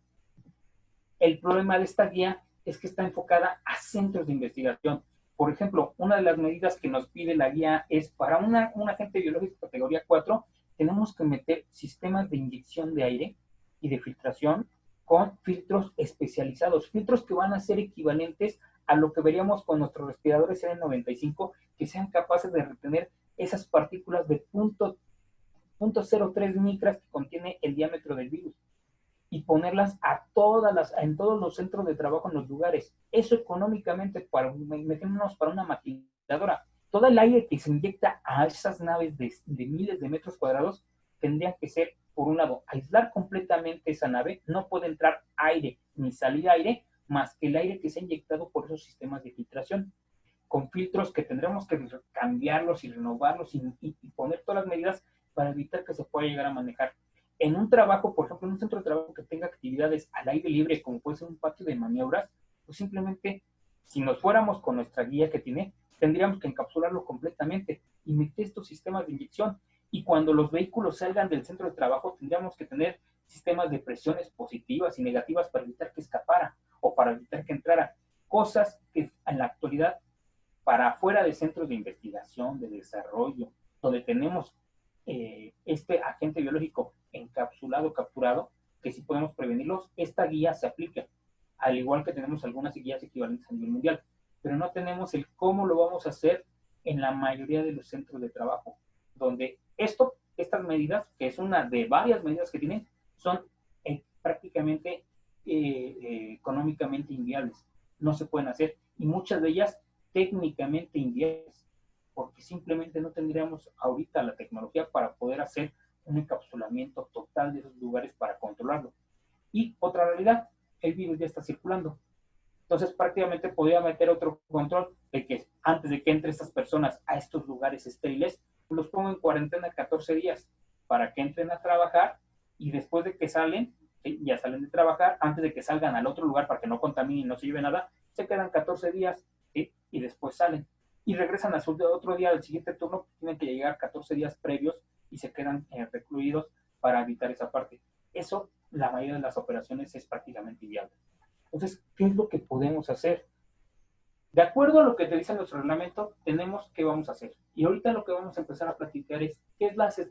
El problema de esta guía es que está enfocada a centros de investigación. Por ejemplo, una de las medidas que nos pide la guía es para un agente biológico categoría 4, tenemos que meter sistemas de inyección de aire y de filtración con filtros especializados, filtros que van a ser equivalentes a lo que veríamos con nuestros respiradores N95, que sean capaces de retener esas partículas de 0.03 micras que contiene el diámetro del virus y ponerlas en todos los centros de trabajo en los lugares. Eso económicamente, meternos para una maquiladora, todo el aire que se inyecta a esas naves de miles de metros cuadrados tendrían que ser, por un lado, aislar completamente esa nave, no puede entrar aire ni salir aire más que el aire que se ha inyectado por esos sistemas de filtración, con filtros que tendremos que cambiarlos y renovarlos y poner todas las medidas para evitar que se pueda llegar a manejar. En un trabajo, por ejemplo, en un centro de trabajo que tenga actividades al aire libre, como puede ser un patio de maniobras, pues simplemente, si nos fuéramos con nuestra guía que tiene, tendríamos que encapsularlo completamente y meter estos sistemas de inyección. Y cuando los vehículos salgan del centro de trabajo, tendríamos que tener sistemas de presiones positivas y negativas para evitar que escapara o para evitar que entrara. Cosas que en la actualidad, para afuera de centros de investigación, de desarrollo, donde tenemos este agente biológico encapsulado, capturado, que si podemos prevenirlos, esta guía se aplica, al igual que tenemos algunas guías equivalentes a nivel mundial, pero no tenemos el cómo lo vamos a hacer en la mayoría de los centros de trabajo, donde estas medidas, que es una de varias medidas que tienen, son prácticamente económicamente inviables, no se pueden hacer, y muchas de ellas técnicamente inviables, porque simplemente no tendríamos ahorita la tecnología para poder hacer un encapsulamiento total de esos lugares para controlarlo. Y otra realidad, el virus ya está circulando. Entonces prácticamente podría meter otro control de que antes de que entre estas personas a estos lugares estériles, los pongo en cuarentena 14 días para que entren a trabajar y después de que salen, ¿sí? Ya salen de trabajar, antes de que salgan al otro lugar para que no contaminen y no se lleven nada, se quedan 14 días, ¿sí? Y después salen. Y regresan a su otro día, al siguiente turno, tienen que llegar 14 días previos y se quedan recluidos para evitar esa parte. Eso, la mayoría de las operaciones es prácticamente inviable. Entonces, ¿qué es lo que podemos hacer? De acuerdo a lo que te dice nuestro reglamento, tenemos qué vamos a hacer. Y ahorita lo que vamos a empezar a platicar es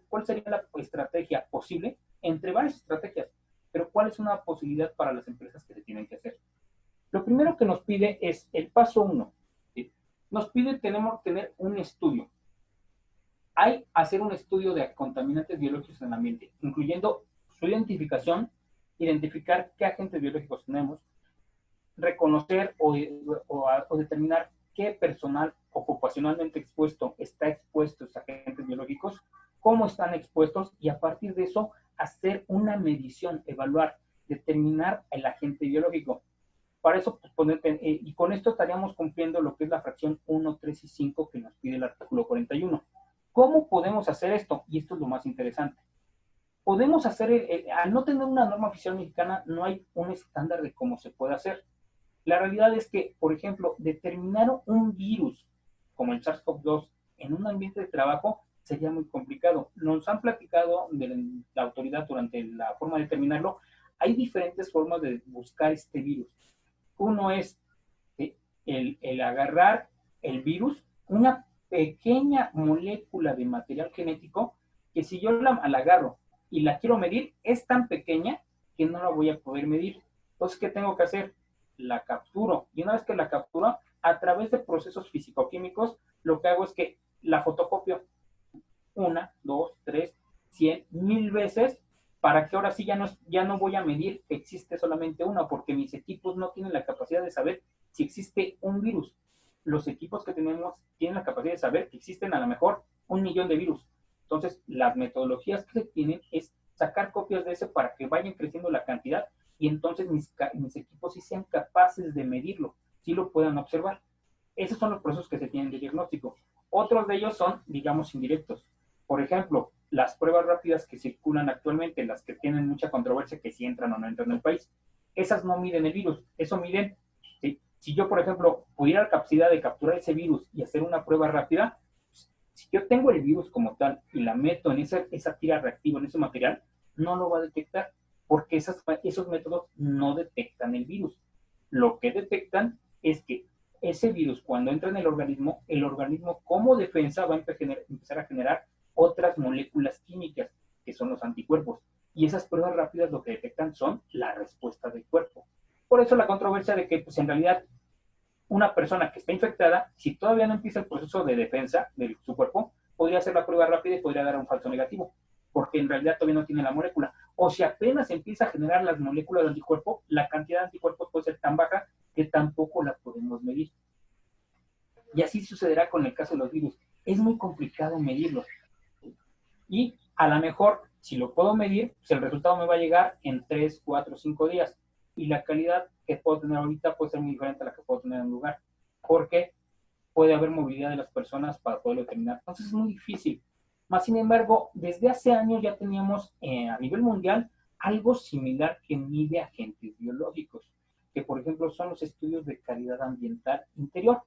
cuál sería la estrategia posible entre varias estrategias, pero cuál es una posibilidad para las empresas que se tienen que hacer. Lo primero que nos pide es el paso 1. ¿Sí? Nos pide, tenemos que tener un estudio. Hay hacer un estudio de contaminantes biológicos en el ambiente, incluyendo su identificación, identificar qué agentes biológicos tenemos, reconocer o determinar qué personal ocupacionalmente expuesto está expuesto a agentes biológicos, cómo están expuestos y a partir de eso hacer una medición, evaluar, determinar el agente biológico. Para eso, pues, y con esto estaríamos cumpliendo lo que es la fracción 1, 3 y 5 que nos pide el artículo 41. ¿Cómo podemos hacer esto? Y esto es lo más interesante. Podemos hacer, al no tener una norma oficial mexicana, no hay un estándar de cómo se puede hacer. La realidad es que, por ejemplo, determinar un virus como el SARS-CoV-2 en un ambiente de trabajo sería muy complicado. Nos han platicado de la autoridad durante la forma de determinarlo. Hay diferentes formas de buscar este virus. Uno es el agarrar el virus, una pequeña molécula de material genético que si yo la agarro y la quiero medir, es tan pequeña que no la voy a poder medir. Entonces, ¿qué tengo que hacer? La capturo. Y una vez que la capturo, a través de procesos físico-químicos, lo que hago es que la fotocopio 1, 2, 3, 100, 1000 veces para que ahora sí ya no voy a medir que existe solamente una, porque mis equipos no tienen la capacidad de saber si existe un virus. Los equipos que tenemos tienen la capacidad de saber que existen a lo mejor 1.000.000 de virus. Entonces, las metodologías que se tienen es sacar copias de ese para que vayan creciendo la cantidad y entonces mis equipos sí sean capaces de medirlo, sí lo puedan observar. Esos son los procesos que se tienen de diagnóstico. Otros de ellos son, digamos, indirectos. Por ejemplo, las pruebas rápidas que circulan actualmente, las que tienen mucha controversia, que si entran o no entran en el país, esas no miden el virus, eso miden, ¿sí? Si yo, por ejemplo, pudiera la capacidad de capturar ese virus y hacer una prueba rápida, si yo tengo el virus como tal y la meto en esa tira reactiva, en ese material, no lo va a detectar, porque esos métodos no detectan el virus. Lo que detectan es que ese virus, cuando entra en el organismo como defensa va a empezar a generar otras moléculas químicas, que son los anticuerpos. Y esas pruebas rápidas lo que detectan son la respuesta del cuerpo. Por eso la controversia de que, pues, en realidad, una persona que está infectada, si todavía no empieza el proceso de defensa de su cuerpo, podría hacer la prueba rápida y podría dar un falso negativo, porque en realidad todavía no tiene la molécula. O si apenas empieza a generar las moléculas de anticuerpo, la cantidad de anticuerpos puede ser tan baja que tampoco la podemos medir. Y así sucederá con el caso de los virus. Es muy complicado medirlos. Y a lo mejor, si lo puedo medir, pues el resultado me va a llegar en 3, 4, 5 días. Y la calidad que puedo tener ahorita puede ser muy diferente a la que puedo tener en un lugar. Porque puede haber movilidad de las personas para poderlo determinar. Entonces es muy difícil. Más sin embargo, desde hace años ya teníamos a nivel mundial algo similar que mide agentes biológicos, que por ejemplo son los estudios de calidad ambiental interior,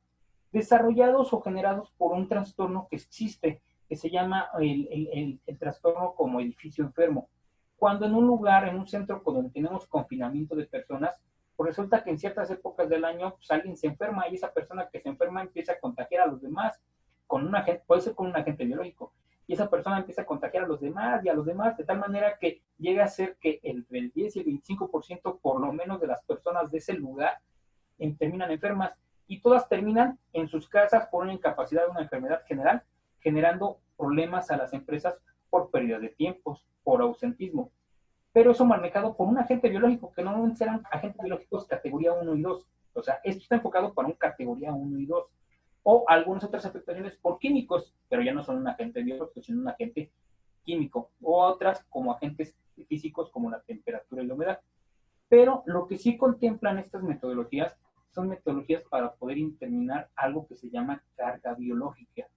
desarrollados o generados por un trastorno que existe, que se llama el trastorno como edificio enfermo. Cuando en un lugar, en un centro donde tenemos confinamiento de personas, pues resulta que en ciertas épocas del año pues, alguien se enferma y esa persona que se enferma empieza a contagiar a los demás, con un agente, puede ser con un agente biológico, y esa persona empieza a contagiar a los demás y a los demás, de tal manera que llega a ser que entre el 10 y el 25% por lo menos de las personas de ese lugar terminan enfermas, y todas terminan en sus casas por una incapacidad de una enfermedad general, generando problemas a las empresas por pérdida de tiempos, por ausentismo. Pero eso manejado por un agente biológico, que no serán agentes biológicos categoría 1 y 2. O sea, esto está enfocado para un categoría 1 y 2. O algunas otras afectaciones por químicos, pero ya no son un agente biológico, sino un agente químico. O otras como agentes físicos, como la temperatura y la humedad. Pero lo que sí contemplan estas metodologías son metodologías para poder determinar algo que se llama carga biológica.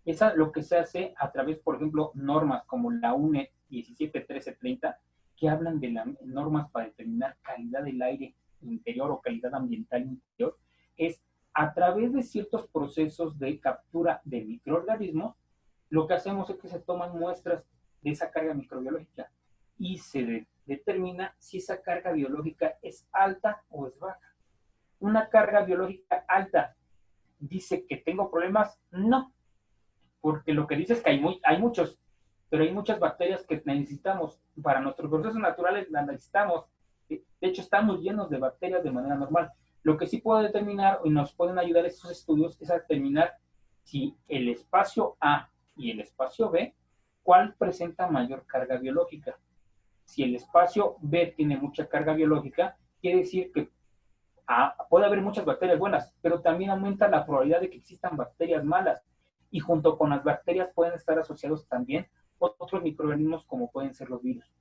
Esa lo que se hace a través, por ejemplo, normas como la UNE 171330, que hablan de las normas para determinar calidad del aire interior o calidad ambiental interior, es a través de ciertos procesos de captura de microorganismos, lo que hacemos es que se toman muestras de esa carga microbiológica y se determina si esa carga biológica es alta o es baja. Una carga biológica alta dice que tengo problemas, no, porque lo que dice es que hay muchos, pero hay muchas bacterias que necesitamos. Para nuestros procesos naturales las necesitamos. De hecho, estamos llenos de bacterias de manera normal. Lo que sí puedo determinar y nos pueden ayudar estos estudios es a determinar si el espacio A y el espacio B, ¿cuál presenta mayor carga biológica? Si el espacio B tiene mucha carga biológica, quiere decir que puede haber muchas bacterias buenas, pero también aumenta la probabilidad de que existan bacterias malas. Y junto con las bacterias pueden estar asociados también otros microorganismos como pueden ser los virus.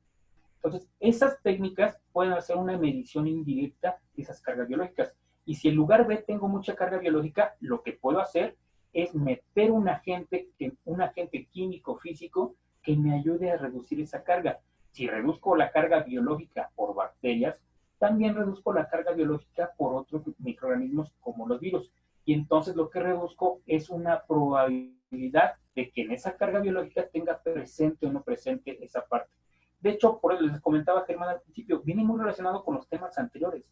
Entonces, esas técnicas pueden hacer una medición indirecta de esas cargas biológicas. Y si en lugar B tengo mucha carga biológica, lo que puedo hacer es meter un agente químico físico que me ayude a reducir esa carga. Si reduzco la carga biológica por bacterias, también reduzco la carga biológica por otros microorganismos como los virus. Y entonces lo que reduzco es una probabilidad de que en esa carga biológica tenga presente o no presente esa parte. De hecho, por eso les comentaba Germán al principio, viene muy relacionado con los temas anteriores.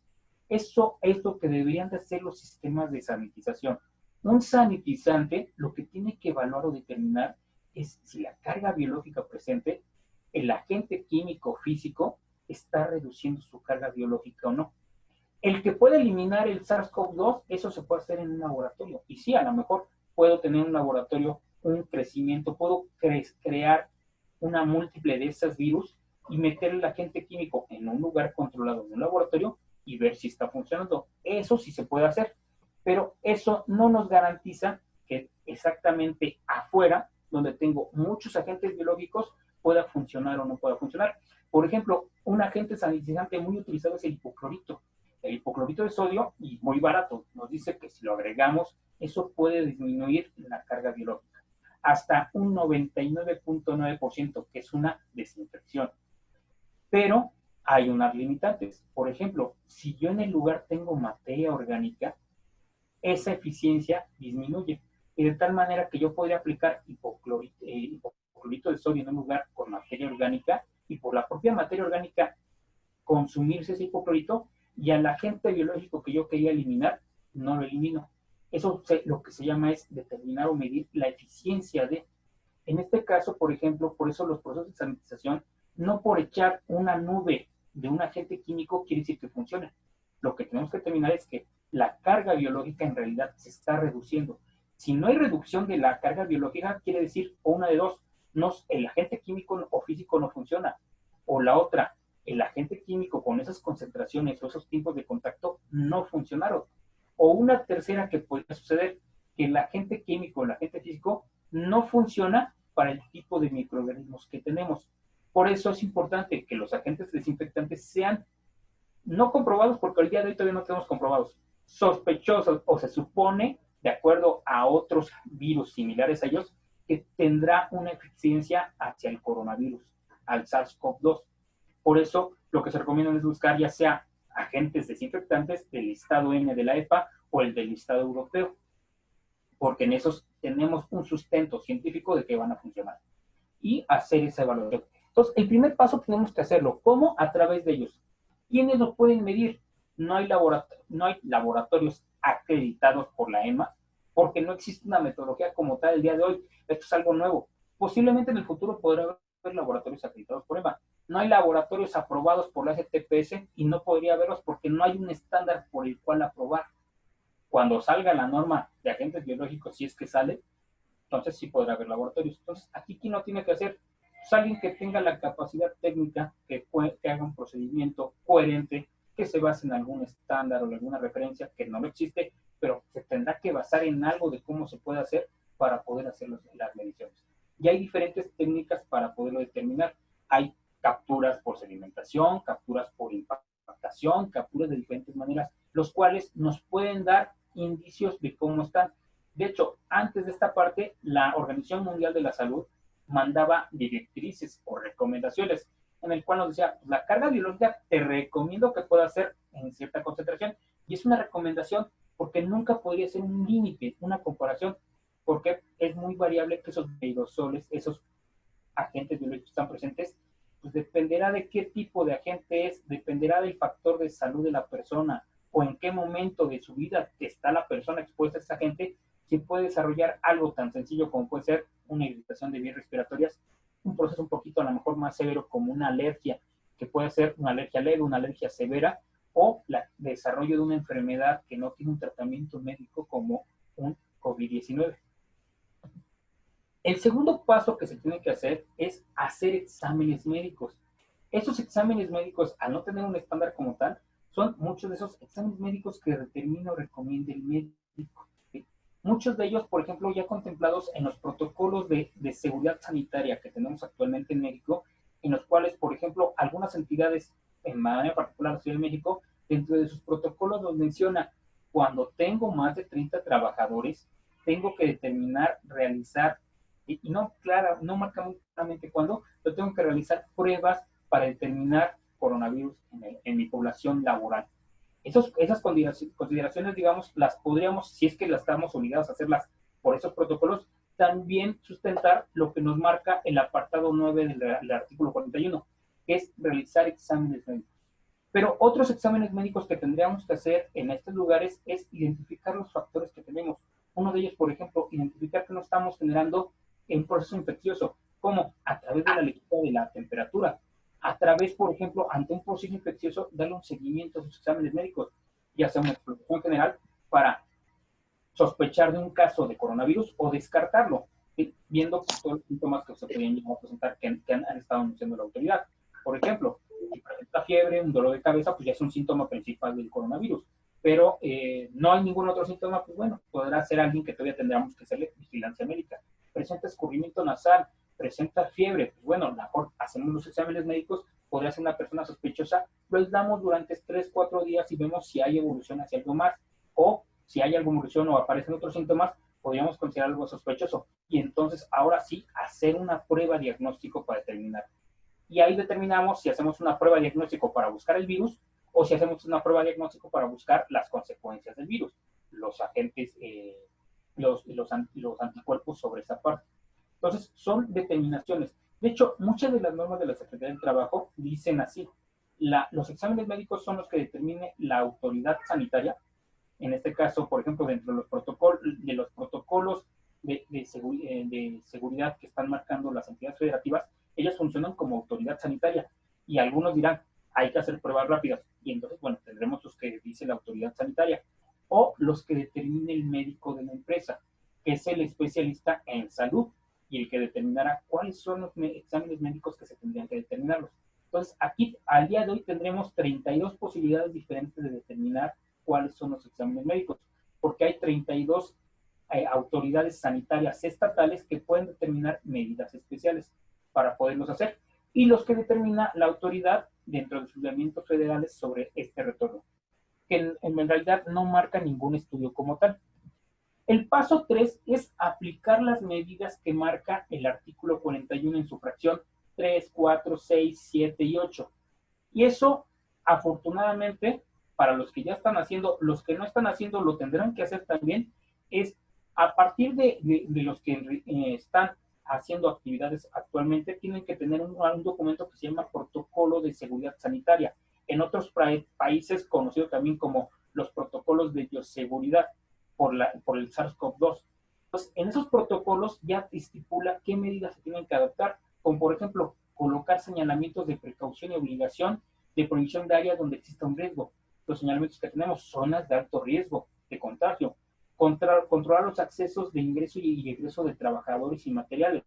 Eso es lo que deberían de hacer los sistemas de sanitización. Un sanitizante lo que tiene que evaluar o determinar es si la carga biológica presente, el agente químico físico está reduciendo su carga biológica o no. El que puede eliminar el SARS-CoV-2, eso se puede hacer en un laboratorio. Y sí, a lo mejor puedo tener en un laboratorio un crecimiento, puedo crear una múltiple de esas virus y meter el agente químico en un lugar controlado, en un laboratorio, y ver si está funcionando. Eso sí se puede hacer, pero eso no nos garantiza que exactamente afuera, donde tengo muchos agentes biológicos, pueda funcionar o no pueda funcionar. Por ejemplo, un agente sanitizante muy utilizado es el hipoclorito. El hipoclorito de sodio, y muy barato, nos dice que si lo agregamos, eso puede disminuir la carga biológica hasta un 99.9%, que es una desinfección. Pero hay unas limitantes. Por ejemplo, si yo en el lugar tengo materia orgánica, esa eficiencia disminuye. Y de tal manera que yo podría aplicar hipoclorito de sodio en un lugar con materia orgánica y por la propia materia orgánica consumirse ese hipoclorito y al agente biológico que yo quería eliminar, no lo elimino. Eso lo que se llama es determinar o medir la eficiencia de. En este caso, por ejemplo, por eso los procesos de sanitización, no por echar una nube de un agente químico quiere decir que funcione. Lo que tenemos que determinar es que la carga biológica en realidad se está reduciendo. Si no hay reducción de la carga biológica, quiere decir o una de dos, el agente químico o físico no funciona, o la otra, el agente químico con esas concentraciones o esos tipos de contacto no funcionaron. O una tercera que podría suceder, que el agente químico, el agente físico, no funciona para el tipo de microorganismos que tenemos. Por eso es importante que los agentes desinfectantes sean no comprobados, porque al día de hoy todavía no tenemos comprobados, sospechosos, o se supone, de acuerdo a otros virus similares a ellos, que tendrá una eficiencia hacia el coronavirus, al SARS-CoV-2. Por eso, lo que se recomienda es buscar ya sea agentes desinfectantes del listado N de la EPA o el del listado europeo, porque en esos tenemos un sustento científico de que van a funcionar y hacer esa evaluación. Entonces, el primer paso tenemos que hacerlo. ¿Cómo? A través de ellos. ¿Quiénes lo pueden medir? No hay laboratorios acreditados por la EMA, porque no existe una metodología como tal el día de hoy. Esto es algo nuevo. Posiblemente en el futuro podrá haber laboratorios acreditados por EMA. No hay laboratorios aprobados por la STPS y no podría haberlos porque no hay un estándar por el cual aprobar. Cuando salga la norma de agentes biológicos, si es que sale, entonces sí podrá haber laboratorios. Entonces, aquí, ¿quién lo tiene que hacer? Pues alguien que tenga la capacidad técnica, que haga un procedimiento coherente, que se base en algún estándar o en alguna referencia, que no lo existe, pero se tendrá que basar en algo de cómo se puede hacer para poder hacer las mediciones. Y hay diferentes técnicas para poderlo determinar. Hay capturas por sedimentación, capturas por impactación, capturas de diferentes maneras, los cuales nos pueden dar indicios de cómo están. De hecho, antes de esta parte, la Organización Mundial de la Salud mandaba directrices o recomendaciones en el cual nos decía, la carga biológica te recomiendo que pueda ser en cierta concentración, y es una recomendación porque nunca podría ser un límite, una comparación, porque es muy variable que esos aerosoles, esos agentes biológicos están presentes, pues dependerá de qué tipo de agente es, dependerá del factor de salud de la persona o en qué momento de su vida está la persona expuesta a ese agente, si puede desarrollar algo tan sencillo como puede ser una irritación de vías respiratorias, un proceso un poquito a lo mejor más severo como una alergia, que puede ser una alergia leve, una alergia severa, o el desarrollo de una enfermedad que no tiene un tratamiento médico como un COVID-19. El segundo paso que se tiene que hacer es hacer exámenes médicos. Estos exámenes médicos, al no tener un estándar como tal, son muchos de esos exámenes médicos que determina o recomienda el médico. ¿Sí? Muchos de ellos, por ejemplo, ya contemplados en los protocolos de seguridad sanitaria que tenemos actualmente en México, en los cuales, por ejemplo, algunas entidades, en manera particular la Ciudad de México, dentro de sus protocolos nos menciona, cuando tengo más de 30 trabajadores, tengo que determinar, realizar, y no, no marca muy claramente cuándo, pero tengo que realizar pruebas para determinar coronavirus en mi población laboral. Esas consideraciones, digamos, las podríamos, si es que las estamos obligados a hacerlas por esos protocolos, también sustentar lo que nos marca el apartado 9 del artículo 41, que es realizar exámenes médicos. Pero otros exámenes médicos que tendríamos que hacer en estos lugares es identificar los factores que tenemos. Uno de ellos, por ejemplo, identificar que no estamos generando un proceso infeccioso. ¿Cómo? A través de la lectura de la temperatura. A través, por ejemplo, ante un proceso infeccioso, darle un seguimiento a sus exámenes médicos, ya sea una exploración general para sospechar de un caso de coronavirus o descartarlo, ¿sí? Viendo todos los síntomas que se pueden llegar a presentar que han estado anunciando la autoridad. Por ejemplo, si presenta fiebre, un dolor de cabeza, pues ya es un síntoma principal del coronavirus. Pero no hay ningún otro síntoma, pues bueno, podrá ser alguien que todavía tendríamos que hacerle vigilancia médica. Presenta escurrimiento nasal, presenta fiebre, pues bueno, mejor hacemos los exámenes médicos, podría ser una persona sospechosa, lo aislamos durante 3, 4 días y vemos si hay evolución hacia algo más, o si hay alguna evolución o aparecen otros síntomas, podríamos considerar algo sospechoso. Y entonces, ahora sí, hacer una prueba diagnóstico para determinar. Y ahí determinamos si hacemos una prueba diagnóstico para buscar el virus o si hacemos una prueba diagnóstico para buscar las consecuencias del virus, los agentes, los anticuerpos sobre esa parte. Entonces, son determinaciones. De hecho, muchas de las normas de la Secretaría del Trabajo dicen así: los exámenes médicos son los que determine la autoridad sanitaria. En este caso, por ejemplo, dentro de los protocolos de seguridad que están marcando las entidades federativas, ellas funcionan como autoridad sanitaria. Y algunos dirán, hay que hacer pruebas rápidas. Y entonces, bueno, tendremos los que dice la autoridad sanitaria o los que determine el médico de la empresa, que es el especialista en salud y el que determinará cuáles son los exámenes médicos que se tendrían que determinarlos. Entonces, aquí, al día de hoy, tendremos 32 posibilidades diferentes de determinar cuáles son los exámenes médicos, porque hay 32 autoridades sanitarias estatales que pueden determinar medidas especiales para poderlos hacer, y los que determina la autoridad dentro de sus lineamientos federales sobre este retorno, que en realidad no marca ningún estudio como tal. El paso 3 es aplicar las medidas que marca el artículo 41 en su fracción 3, 4, 6, 7 y 8. Y eso, afortunadamente, para los que ya están haciendo, los que no están haciendo lo tendrán que hacer también, es a partir de los que están haciendo actividades actualmente, tienen que tener un documento que se llama Protocolo de Seguridad Sanitaria. En otros países, conocido también como los protocolos de bioseguridad por el SARS-CoV-2. Entonces, en esos protocolos ya estipula qué medidas se tienen que adoptar, como por ejemplo, colocar señalamientos de precaución y obligación de prohibición de áreas donde exista un riesgo. Los señalamientos que tenemos, zonas de alto riesgo de contagio, controlar los accesos de ingreso y egreso de trabajadores y materiales.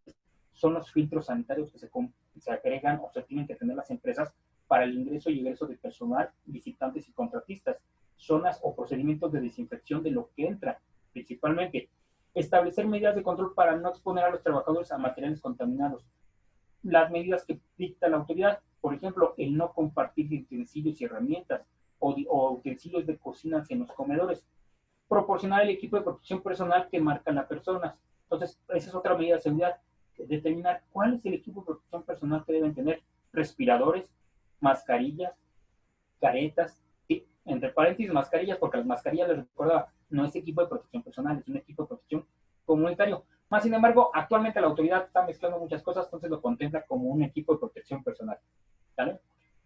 Son los filtros sanitarios que se agregan o se tienen que tener las empresas para el ingreso y egreso de personal, visitantes y contratistas. Zonas o procedimientos de desinfección de lo que entra, principalmente. Establecer medidas de control para no exponer a los trabajadores a materiales contaminados. Las medidas que dicta la autoridad, por ejemplo, el no compartir utensilios y herramientas o utensilios de cocina en los comedores. Proporcionar el equipo de protección personal que marcan las personas. Entonces, esa es otra medida de seguridad. Determinar cuál es el equipo de protección personal que deben tener. Respiradores, mascarillas, caretas, ¿sí? Entre paréntesis, mascarillas, porque las mascarillas, les recordaba, no es equipo de protección personal, es un equipo de protección comunitario. Más sin embargo, actualmente la autoridad está mezclando muchas cosas, entonces lo contempla como un equipo de protección personal. ¿Vale?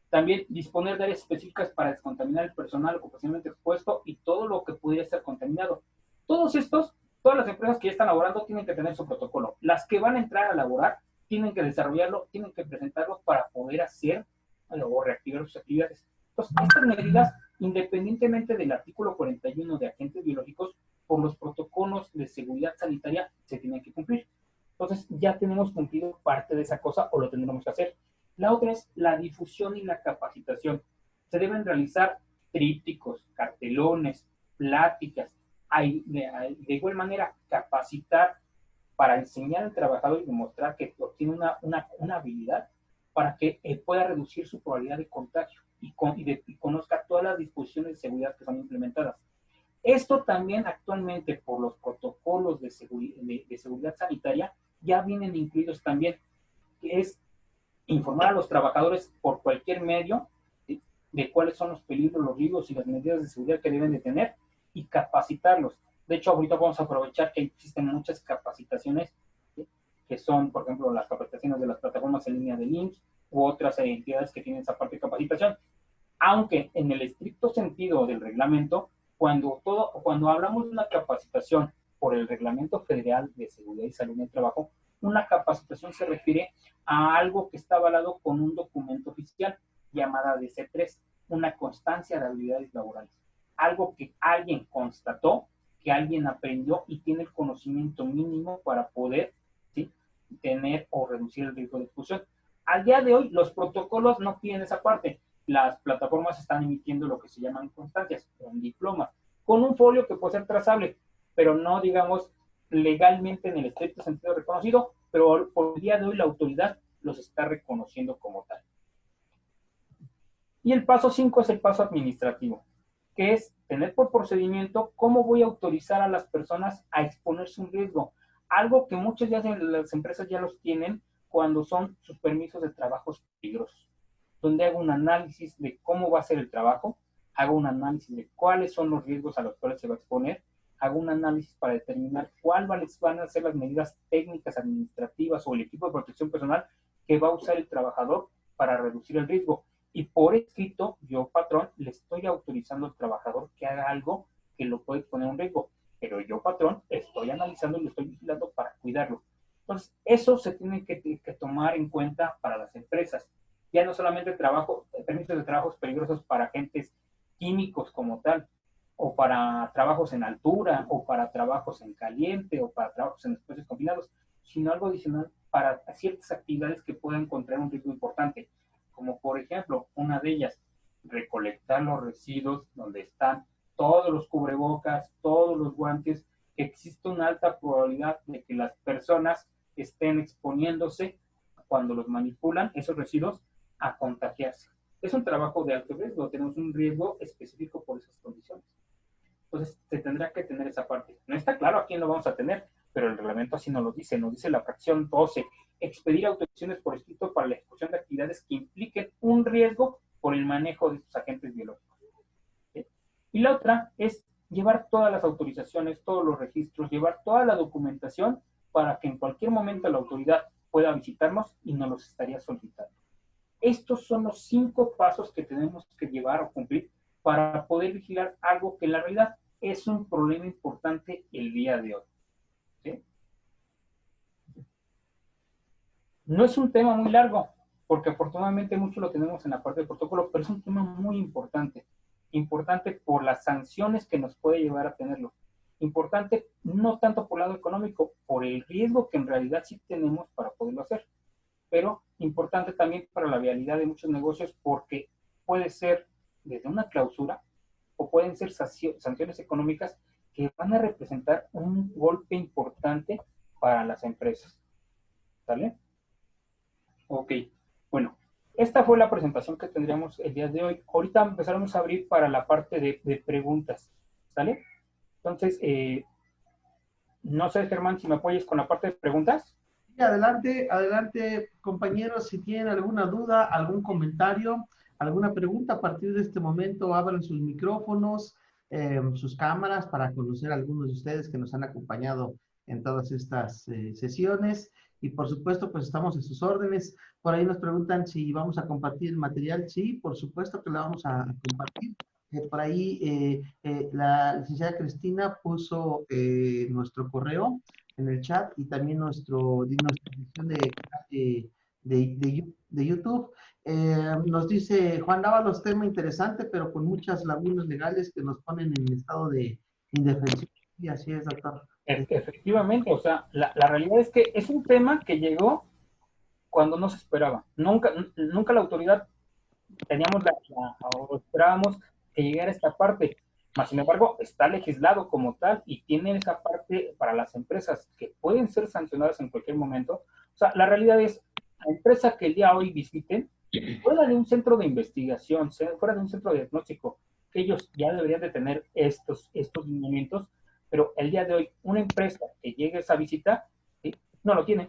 También disponer de áreas específicas para descontaminar el personal ocupacionalmente expuesto y todo lo que pudiera ser contaminado. Todas las empresas que ya están laborando tienen que tener su protocolo. Las que van a entrar a laborar tienen que desarrollarlo, tienen que presentarlo para poder hacer o reactivar sus actividades. Entonces, estas medidas, independientemente del artículo 41 de agentes biológicos, por los protocolos de seguridad sanitaria se tienen que cumplir. Entonces, ya tenemos cumplido parte de esa cosa o lo tendremos que hacer. La otra es la difusión y la capacitación. Se deben realizar trípticos, cartelones, pláticas. De igual manera, capacitar para enseñar al trabajador y demostrar que obtiene una habilidad para que pueda reducir su probabilidad de contagio y conozca todas las disposiciones de seguridad que son implementadas. Esto también actualmente por los protocolos de seguridad sanitaria ya vienen incluidos también, que es informar a los trabajadores por cualquier medio de cuáles son los peligros, los riesgos y las medidas de seguridad que deben de tener y capacitarlos. De hecho, ahorita vamos a aprovechar que existen muchas capacitaciones, ¿sí? Que son, por ejemplo, las capacitaciones de las plataformas en línea del IMSS u otras entidades que tienen esa parte de capacitación. Aunque en el estricto sentido del reglamento, cuando hablamos de una capacitación por el Reglamento Federal de Seguridad y Salud en el Trabajo, una capacitación se refiere a algo que está avalado con un documento oficial llamada DC3, una constancia de habilidades laborales. Algo que alguien constató, que alguien aprendió y tiene el conocimiento mínimo para poder, ¿sí?, tener o reducir el riesgo de expulsión. Al día de hoy, los protocolos no piden esa parte. Las plataformas están emitiendo lo que se llaman constancias, un diploma, con un folio que puede ser trazable, pero no, digamos, legalmente en el estricto sentido reconocido, pero por el día de hoy la autoridad los está reconociendo como tal. Y el paso 5 es el paso administrativo, que es tener por procedimiento cómo voy a autorizar a las personas a exponerse a un riesgo. Algo que muchas de las empresas ya los tienen cuando son sus permisos de trabajos peligrosos, donde hago un análisis de cómo va a ser el trabajo, hago un análisis de cuáles son los riesgos a los cuales se va a exponer, hago un análisis para determinar cuáles van a ser las medidas técnicas, administrativas o el equipo de protección personal que va a usar el trabajador para reducir el riesgo. Y por escrito, yo, patrón, le estoy autorizando al trabajador que haga algo que lo puede poner en riesgo. Pero yo, patrón, estoy analizando y lo estoy vigilando para cuidarlo. Entonces, eso se tiene que tomar en cuenta para las empresas. Ya no solamente permisos de trabajos peligrosos para agentes químicos como tal, o para trabajos en altura, o para trabajos en caliente, o para trabajos en espacios confinados, sino algo adicional para ciertas actividades que puedan contraer un riesgo importante, como por ejemplo, una de ellas, recolectar los residuos donde están todos los cubrebocas, todos los guantes existe una alta probabilidad de que las personas estén exponiéndose cuando los manipulan, esos residuos, a contagiarse. Es un trabajo de alto riesgo, tenemos un riesgo específico por esas condiciones. Entonces, se tendrá que tener esa parte. No está claro a quién lo vamos a tener, pero el reglamento así nos lo dice la fracción 12, expedir autorizaciones por escrito para la ejecución de actividades que impliquen un riesgo por el manejo de estos agentes biológicos. ¿Sí? Y la otra es llevar todas las autorizaciones, todos los registros, llevar toda la documentación para que en cualquier momento la autoridad pueda visitarnos y nos los estaría solicitando. Estos son los 5 pasos que tenemos que llevar o cumplir para poder vigilar algo que en la realidad es un problema importante el día de hoy. ¿Sí? No es un tema muy largo, porque afortunadamente mucho lo tenemos en la parte del protocolo, pero es un tema muy importante. Importante por las sanciones que nos puede llevar a tenerlo. Importante no tanto por el lado económico, por el riesgo que en realidad sí tenemos para poderlo hacer. Pero importante también para la viabilidad de muchos negocios, porque puede ser desde una clausura o pueden ser sanciones económicas que van a representar un golpe importante para las empresas. ¿Sale? Ok, bueno, esta fue la presentación que tendríamos el día de hoy. Ahorita empezaremos a abrir para la parte de preguntas. ¿Sale? Entonces, no sé, Germán, si me apoyes con la parte de preguntas. Adelante, adelante, compañeros, si tienen alguna duda, algún comentario, alguna pregunta, a partir de este momento abran sus micrófonos, sus cámaras para conocer a algunos de ustedes que nos han acompañado en todas estas sesiones. Y por supuesto, pues estamos a sus órdenes. Por ahí nos preguntan si vamos a compartir el material. Sí, por supuesto que lo vamos a compartir. Por ahí la licenciada Cristina puso nuestro correo en el chat y también nuestra edición de YouTube. Nos dice Juan Dávalos, tema interesante, pero con muchas lagunas legales que nos ponen en estado de indefensión. Y así es, doctor. Efectivamente, o sea, la realidad es que es un tema que llegó cuando no se esperaba. Nunca la autoridad teníamos o esperábamos que llegara esta parte. Mas, sin embargo, está legislado como tal y tiene esa parte para las empresas que pueden ser sancionadas en cualquier momento. O sea, la realidad es, la empresa que el día de hoy visiten, fuera de un centro de investigación, fuera de un centro de diagnóstico, que ellos ya deberían de tener estos lineamientos, pero el día de hoy, una empresa que llegue a esa visita, ¿sí? No lo tiene.